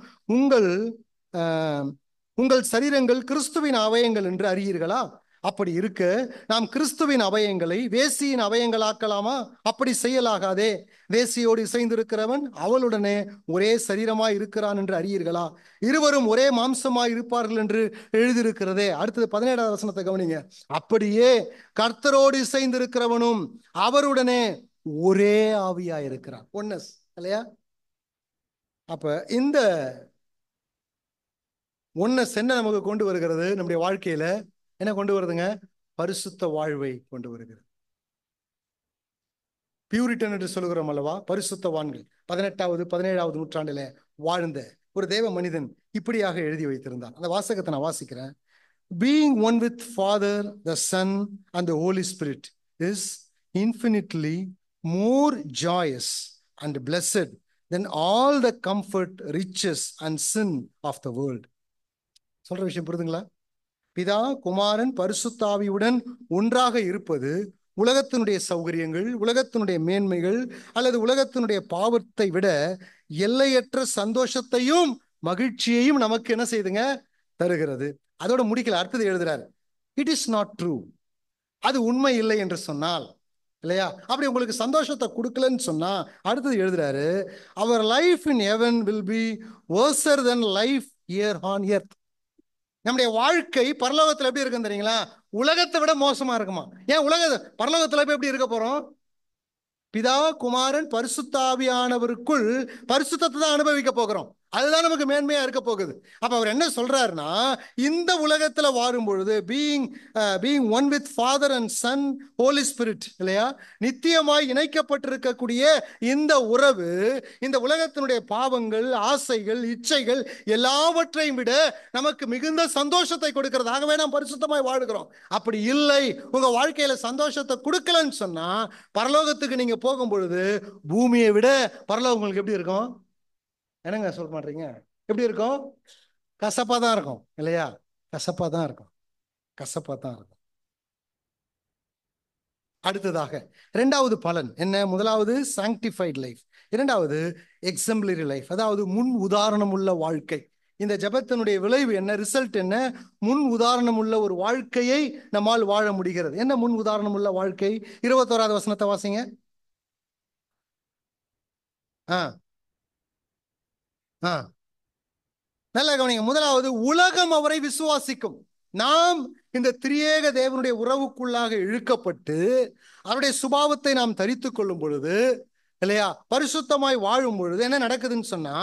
உங்கள் சரீரங்கள் கிறிஸ்துவின் அவயங்கள் என்று அறியீர்களா? அப்படி இருக்க நாம் கிறிஸ்துவின் அவயங்களை வேசியின் அவயங்களாக்கலாமா? அப்படி செய்யலாகாதே. வேசியோடு இசைந்திருக்கிறவன் அவளுடனே ஒரே சரீரமாய் இருக்கிறான் என்று அறியீர்களா? இருவரும் ஒரே மாம்சமாய் இருப்பார்கள் என்று எழுதியிருக்கிறதே. அடுத்தது 17 கவனிங்க. அப்படியே கர்த்தரோடு இசைந்திருக்கிறவனும் அவருடனே ஒரே ஆவியா இருக்கிறார். ஒன்னஸ் இல்லையா? அப்ப இந்த ஒன்னஸ் என்ன நமக்கு கொண்டு வருகிறது? நம்முடைய வாழ்க்கையில என்ன கொண்டு வருதுங்க? பரிசுத்த வாழ்வை கொண்டு வருகிறது. பியூரிட்டன் என்று சொல்லுகிறோம் அல்லவா? பரிசுத்தவான்கள் 18வது 17வது நூற்றாண்டில வாழ்ந்த ஒரு தேவ மனிதன் இப்படியாக எழுதி வைத்திருந்தார். அந்த வாசகத்தை நான் வாசிக்கிறேன். Being one with Father, the Son, and the Holy Spirit is infinitely more joyous and blessed than all the comfort, riches, and sin of the world. சொல்ற விஷயம் புரியுதுங்களா? பிதா, குமாரன், பரிசுத்தாவியுடன் ஒன்றாக இருப்பது உலகத்தினுடைய சௌகரியங்கள், உலகத்தினுடைய மேன்மைகள் அல்லது உலகத்தினுடைய பாவத்தை விட எல்லையற்ற சந்தோஷத்தையும் மகிழ்ச்சியையும் நமக்கு என்ன செய்துங்க? தருகிறது. அதோட முடிக்கல, அடுத்தது எழுதுறாரு. It is not true. அது உண்மை இல்லை என்று சொன்னால், இல்லையா? அப்படி உங்களுக்கு சந்தோஷத்தை கொடுக்கலன்னு சொன்னா அடுத்தது எழுதுறாரு, அவர் life in heaven will be worser than life here on earth. நம்முடைய வாழ்க்கை பரலோகத்துல எப்படி இருக்குன்னு தெரியுங்களா? உலகத்தை விட மோசமா இருக்குமா? ஏன் பரலோகத்துல போய் எப்படி இருக்க போறோம்? பிதா, குமாரன், பரிசுத்தாவியானவருக்குள் பரிசுத்தத்தை தான் அனுபவிக்க போகிறோம். அதுதான் நமக்கு மேன்மையா இருக்க போகுது. அப்ப அவர் என்ன சொல்றாருன்னா, இந்த உலகத்துல வாழும் பொழுது being one with Father and Son Holy Spirit, இல்லையா, நித்தியமாய் இணைக்கப்பட்டிருக்கக்கூடிய இந்த உறவு இந்த உலகத்தினுடைய பாவங்கள், ஆசைகள், இச்சைகள் எல்லாவற்றையும் விட நமக்கு மிகுந்த சந்தோஷத்தை கொடுக்கிறதாகவே நாம் பரிசுத்தமாய் வாழுகிறோம். அப்படி இல்லை, உங்க வாழ்க்கையில சந்தோஷத்தை கொடுக்கலன்னு சொன்னா பரலோகத்துக்கு நீங்க போகும் பொழுது பூமியை விட பரலோகம் உங்களுக்கு எப்படி இருக்கும்? என்னங்க சொல்ல மாட்டீங்க? எப்படி இருக்கும்? கசப்பா தான் இருக்கும், இல்லையா? கசப்பா தான் இருக்கும், கசப்பா தான் இருக்கும். அடுத்ததாக இரண்டாவது பலன் என்ன? முதலாவது சாங்டிஃபைட் லைஃப், இரண்டாவது எக்ஸம்பிளரி லைஃப், அதாவது முன் உதாரணம் உள்ள வாழ்க்கை. இந்த ஜெபத்தினுடைய விளைவு என்ன? ரிசல்ட் என்ன? முன் உதாரணம் உள்ள ஒரு வாழ்க்கையை நம்மால் வாழ முடிகிறது. என்ன முன் உதாரணம் உள்ள வாழ்க்கை? 21வது வசனத்தை வாசிங்க. நல்ல கவனிங்க. முதலாவது, உலகம் அவரை விசுவாசிக்கும். நாம் இந்த திரியேக தேவனுடைய உறவுக்குள்ளாக இழுக்கப்பட்டு அவருடைய சுபாவத்தை நாம் தரித்துக் கொள்ளும் பொழுது, இல்லையா, பரிசுத்தமாய் வாழும் பொழுது என்ன நடக்குதுன்னு சொன்னா,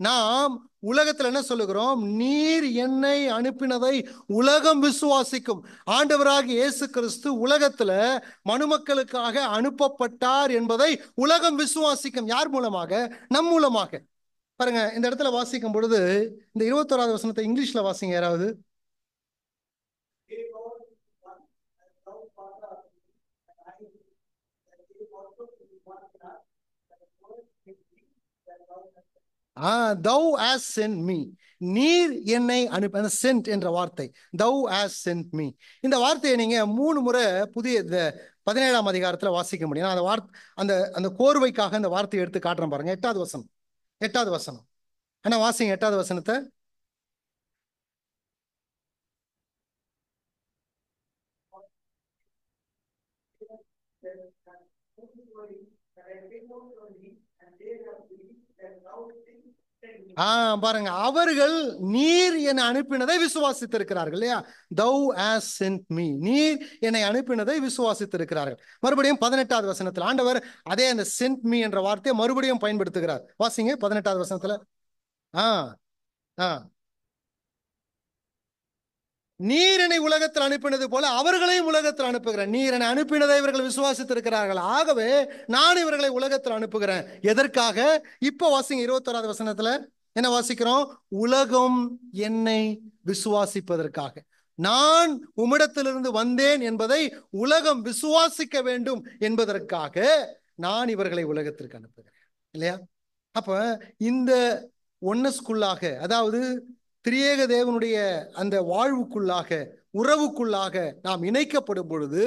நாம் உலகத்துல என்ன சொல்லுகிறோம்? நீர் என்னை அனுப்பினதை உலகம் விசுவாசிக்கும். ஆண்டவராகிய இயேசு கிறிஸ்து உலகத்துல மனுமக்களுக்காக அனுப்பப்பட்டார் என்பதை உலகம் விசுவாசிக்கும். யார் மூலமாக? நம் மூலமாக. பாருங்க, இந்த இடத்துல வாசிக்கும் பொழுது இந்த 21வது வசனத்தை இங்கிலீஷ்ல வாசிங்க யாராவது. thou hast sent me. நீர் என்னை அனுப்ப, சென்ட் என்ற வார்த்தை, thou hast sent me. இந்த வார்த்தையை நீங்க 3 முறை புதிய 17ஆம் அதிகாரத்துல வாசிக்க முடியும். அந்த அந்த அந்த கோர்வைக்காக அந்த வார்த்தையை எடுத்து காட்டுறேன் பாருங்க. 8வது வசனம், 8வது வசனம். ஆனா வாசிங்க 8வது வசனத்தை. பாருங்க, அவர்கள் நீர் என்னை அனுப்பினதை விசுவாசித்திருக்கிறார்கள், இல்லையா? thou hast sent me. நீர் என்னை அனுப்பினதை விசுவாசித்திருக்கிறார்கள். மறுபடியும் 18வது வசனத்தில் ஆண்டவர் அதே அந்த sent me என்ற வார்த்தையை மறுபடியும் பயன்படுத்துகிறார். வாசிங்க 18வது வசனத்துல. நீர் என்னை உலகத்தில் அனுப்பினது போல அவர்களையும் உலகத்தில் அனுப்புகிறேன். நீர் என்னை அனுப்பினதை இவர்கள் விசுவாசித்திருக்கிறார்கள், ஆகவே நான் இவர்களை உலகத்தில் அனுப்புகிறேன். எதற்காக? இப்ப வாசிங்க 21வது வசனத்துல என்ன வாசிக்கிறோம்? உலகம் என்னை விசுவாசிப்பதற்காக. நான் உம்மிடத்திலிருந்து வந்தேன் என்பதை உலகம் விசுவாசிக்க வேண்டும் என்பதற்காக நான் இவர்களை உலகத்திற்கு அனுப்புகிறேன், இல்லையா? அப்ப இந்த ஒன்னஸ்குள்ளாக, அதாவது திரியேக தேவனுடைய அந்த வாழ்வுக்குள்ளாக, உறவுக்குள்ளாக நாம் இணைக்கப்படும் பொழுது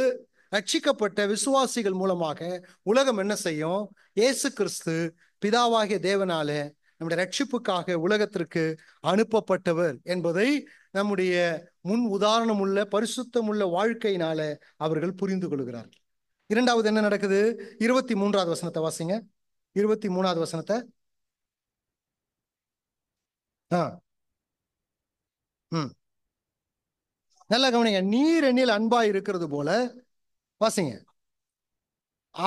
ரட்சிக்கப்பட்ட விசுவாசிகள் மூலமாக உலகம் என்ன செய்யும்? இயேசு கிறிஸ்து பிதாவாகிய தேவனால நம்முடைய ரட்சிப்புக்காக உலகத்திற்கு அனுப்பப்பட்டவர் என்பதை நம்முடைய முன் உதாரணம் உள்ள பரிசுத்தம் உள்ள வாழ்க்கையினால அவர்கள் புரிந்து கொள்கிறார்கள். இரண்டாவது என்ன நடக்குது? 23வது வசனத்தை வாசிங்க. 23வது வசனத்தை. நல்லா கவனிங்க. நீர் என்னில் அன்பா இருக்கிறது போல, வாசிங்க,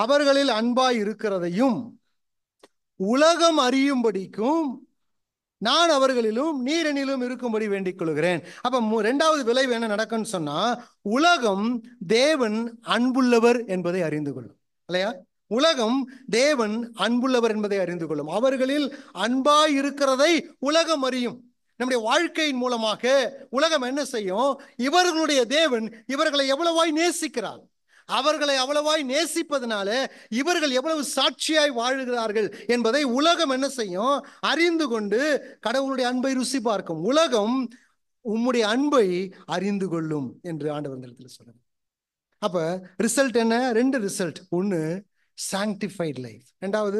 அவர்களில் அன்பாய் இருக்கிறதையும் உலகம் அறியும்படிக்கும் நான் அவர்களிலும் நீர் என்னிலும் இருக்கும்படி வேண்டிக் கொள்கிறேன். அப்ப இரண்டாவது விளைவு என்ன நடக்கும்னு சொன்னா, உலகம் தேவன் அன்புள்ளவர் என்பதை அறிந்து கொள்ளும். இல்லையா? உலகம் தேவன் அன்புள்ளவர் என்பதை அறிந்து கொள்ளும். அவர்களில் அன்பாய் இருக்கிறதை உலகம் அறியும். நம்முடைய வாழ்க்கையின் மூலமாக உலகம் என்ன செய்யும்? இவர்களுடைய தேவன் இவர்களை எவ்வளவாய் நேசிக்கிறார், அவர்களை அவ்வளவாய் நேசிப்பதனால இவர்கள் எவ்வளவு சாட்சியாய் வாழுகிறார்கள் என்பதை உலகம் என்ன செய்யும்? அறிந்து கொண்டு கடவுளுடைய அன்பை ருசி பார்க்கும். உலகம் உம்முடைய அன்பை அறிந்து கொள்ளும் என்று ஆண்டவர் சொல்றார். அப்ப ரிசல்ட் என்ன? ரெண்டு ரிசல்ட். ஒன்னு sanctified life, இரண்டாவது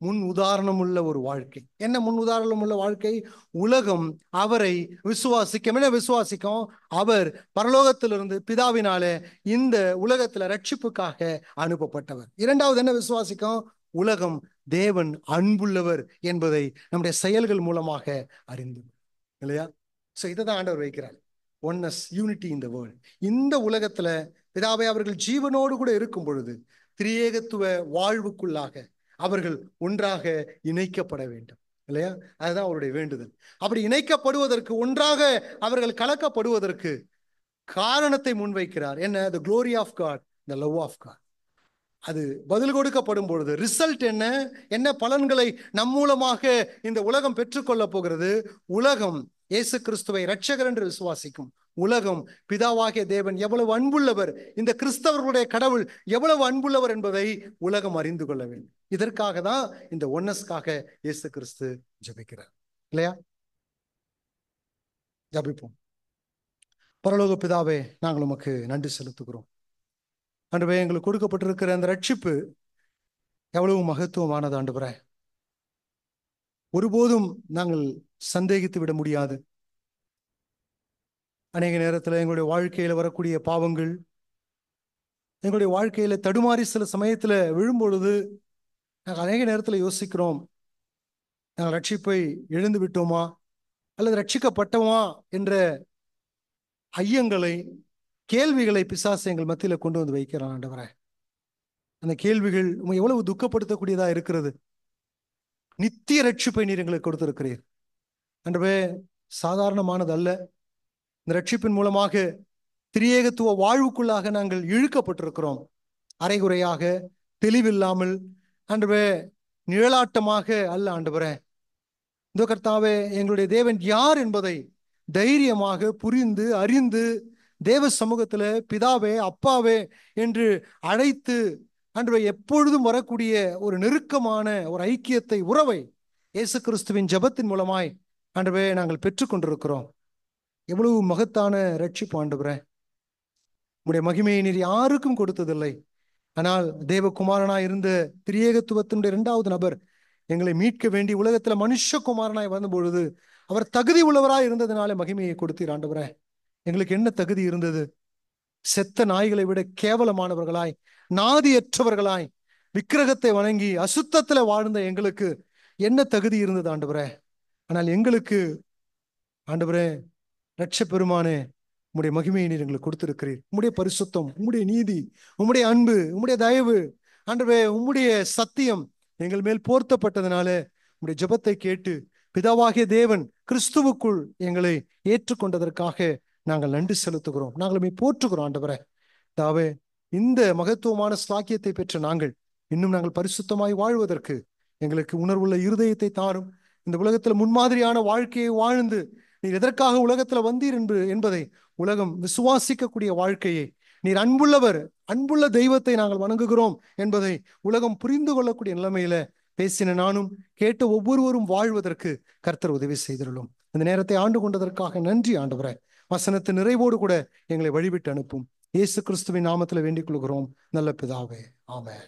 முன் உதாரணம் உள்ள ஒரு வாழ்க்கை. என்ன முன் உதாரணம் உள்ள வாழ்க்கை? உலகம் அவரை விசுவாசிக்கும். என்ன விசுவாசிக்கும்? அவர் பரலோகத்திலிருந்து பிதாவினாலே இந்த உலகத்துல ரட்சிப்புக்காக அனுப்பப்பட்டவர். இரண்டாவது என்ன விசுவாசிக்கும்? உலகம் தேவன் அன்புள்ளவர் என்பதை நம்முடைய செயல்கள் மூலமாக அறிந்து. இல்லையா? சோ இதைதான் ஆண்டவர் வைக்கிறார். Oneness, unity in the world. இந்த உலகத்துல பிதாவை அவர்கள் ஜீவனோடு கூட இருக்கும் பொழுது திரியேகத்துவ வாழ்வுக்குள்ளாக அவர்கள் ஒன்றாக இணைக்கப்பட வேண்டும். இல்லையா? அதுதான் அவருடைய வேண்டுதல். அப்படி இணைக்கப்படுவதற்கு, ஒன்றாக அவர்கள் கலக்கப்படுவதற்கு காரணத்தை முன்வைக்கிறார். என்ன? the glory of God, the love of God. அது பதில் கொடுக்கப்படும் பொழுது ரிசல்ட் என்ன? என்ன பலன்களை நம் மூலமாக இந்த உலகம் பெற்றுக்கொள்ள போகிறது? உலகம் இயேசு கிறிஸ்துவை இரட்சகர் என்று விசுவாசிக்கும். உலகம் பிதாவாகிய தேவன் எவ்வளவு அன்புள்ளவர், இந்த கிறிஸ்தவர்களுடைய கடவுள் எவ்வளவு அன்புள்ளவர் என்பதை உலகம் அறிந்து கொள்ள வேண்டும். இதற்காக தான் இந்த ஒன்னஸ்காக இயேசு கிறிஸ்து ஜெபிக்கிறார். இல்லையா? ஜெபிப்போம். பரலோக பிதாவே, நாங்கள் உமக்கு நன்றி செலுத்துகிறோம். ஆண்டவரே, எங்களுக்கு கொடுக்கப்பட்டிருக்கிற அந்த ரட்சிப்பு எவ்வளவு மகத்துவமானது ஆண்டவரே. ஒருபோதும் நாங்கள் சந்தேகித்து விட முடியாது. அநேக நேரத்தில் எங்களுடைய வாழ்க்கையில வரக்கூடிய பாவங்கள், எங்களுடைய வாழ்க்கையில தடுமாறி சில சமயத்துல விழும்பொழுது நாங்கள் அநேக நேரத்தில் யோசிக்கிறோம், நாங்கள் ரட்சிப்பை இழந்து விட்டோமா அல்லது ரட்சிக்கப்பட்டோமா என்ற ஐயங்களை, கேள்விகளை பிசாசு எங்கள் மத்தியில கொண்டு வந்து வைக்கிறான் ஆண்டவரே. அந்த கேள்விகள் எவ்வளவு துக்கப்படுத்தக்கூடியதா இருக்கிறது. நித்திய ரட்சிப்பை நீர் எங்களுக்கு கொடுத்திருக்கிறீர் ஆண்டவரே. சாதாரணமானது அல்ல. இந்த ரட்சிப்பின் மூலமாக திரியேகத்துவ வாழ்வுக்குள்ளாக நாங்கள் இழுக்கப்பட்டிருக்கிறோம். அரைகுறையாக, தெளிவில்லாமல் ஆண்டவரே, நிழலாட்டமாக அல்ல ஆண்டவரே. இந்த கர்த்தாவே, எங்களுடைய தேவன் யார் என்பதை தைரியமாக புரிந்து அறிந்து தேவ சமூகத்துல பிதாவே, அப்பாவே என்று அழைத்து ஆண்டவரே எப்பொழுதும் வரக்கூடிய ஒரு நெருக்கமான ஒரு ஐக்கியத்தை, உறவை இயேசு கிறிஸ்துவின் ஜெபத்தின் மூலமாய் ஆண்டவரே நாங்கள் பெற்றுக்கொண்டிருக்கிறோம். எவ்வளவு மகத்தான ரட்சிப்பு ஆண்டவரே. உம்முடைய மகிமையை நீர் யாருக்கும் கொடுத்ததில்லை. ஆனால் தேவகுமாரனாய் இருந்த திரியேகத்துவத்தினுடைய இரண்டாவது நபர் எங்களை மீட்க வேண்டி உலகத்துல மனுஷகுமாரனாய் வந்த பொழுது அவர் தகுதி உள்ளவராய் இருந்ததுனால மகிமையை கொடுத்தீர் ஆண்டவரே. எங்களுக்கு என்ன தகுதி இருந்தது? செத்த நாய்களை விட கேவலமானவர்களாய், நாதியற்றவர்களாய், விக்கிரகத்தை வணங்கி அசுத்தத்துல வாழ்ந்த எங்களுக்கு என்ன தகுதி இருந்தது ஆண்டவரே? ஆனால் எங்களுக்கு ஆண்டவரே, இரட்ச பெருமானே, உம்முடைய மகிமையை நீர் எங்களுக்கு கொடுத்திருக்கிறீர். உம்முடைய பரிசுத்தம், உம்முடைய நீதி, உம்முடைய அன்பு, உம்முடைய தயவு ஆண்டவரே, உம்முடைய சத்தியம் எங்கள் மேல் போர்த்தப்பட்டதுனால உம்முடைய ஜெபத்தை கேட்டு பிதாவாகிய தேவன் கிறிஸ்துவுக்குள் எங்களை ஏற்றுக்கொண்டதற்காக நாங்கள் நன்றி செலுத்துகிறோம். நாங்களுமே போற்றுகிறோம் ஆண்டவரே. தாவே, இந்த மகத்துவமான ஸ்லாக்கியத்தை பெற்ற நாங்கள் நாங்கள் பரிசுத்தமாய் வாழ்வதற்கு எங்களுக்கு உணர்வுள்ள இருதயத்தை தாரும். இந்த உலகத்துல முன்மாதிரியான வாழ்க்கையை வாழ்ந்து நீர் எதற்காக உலகத்துல வந்தீர் என்பதை உலகம் விசுவாசிக்கக்கூடிய வாழ்க்கையை, நீர் அன்புள்ளவர், அன்புள்ள தெய்வத்தை நாங்கள் வணங்குகிறோம் என்பதை உலகம் புரிந்து கொள்ளக்கூடிய நிலைமையில பேசின நானும் கேட்ட ஒவ்வொருவரும் வாழ்வதற்கு கர்த்தர் உதவி செய்திருளும். இந்த நேரத்தை ஆண்டு கொண்டதற்காக நன்றி ஆண்டவரே. வசனத்தின் நிறைவோடு கூட எங்களை வழிவிட்டு அனுப்பும். இயேசு கிறிஸ்துவின் நாமத்துல வேண்டிக் கொள்கிறோம் நல்ல பிதாவே. ஆமென்.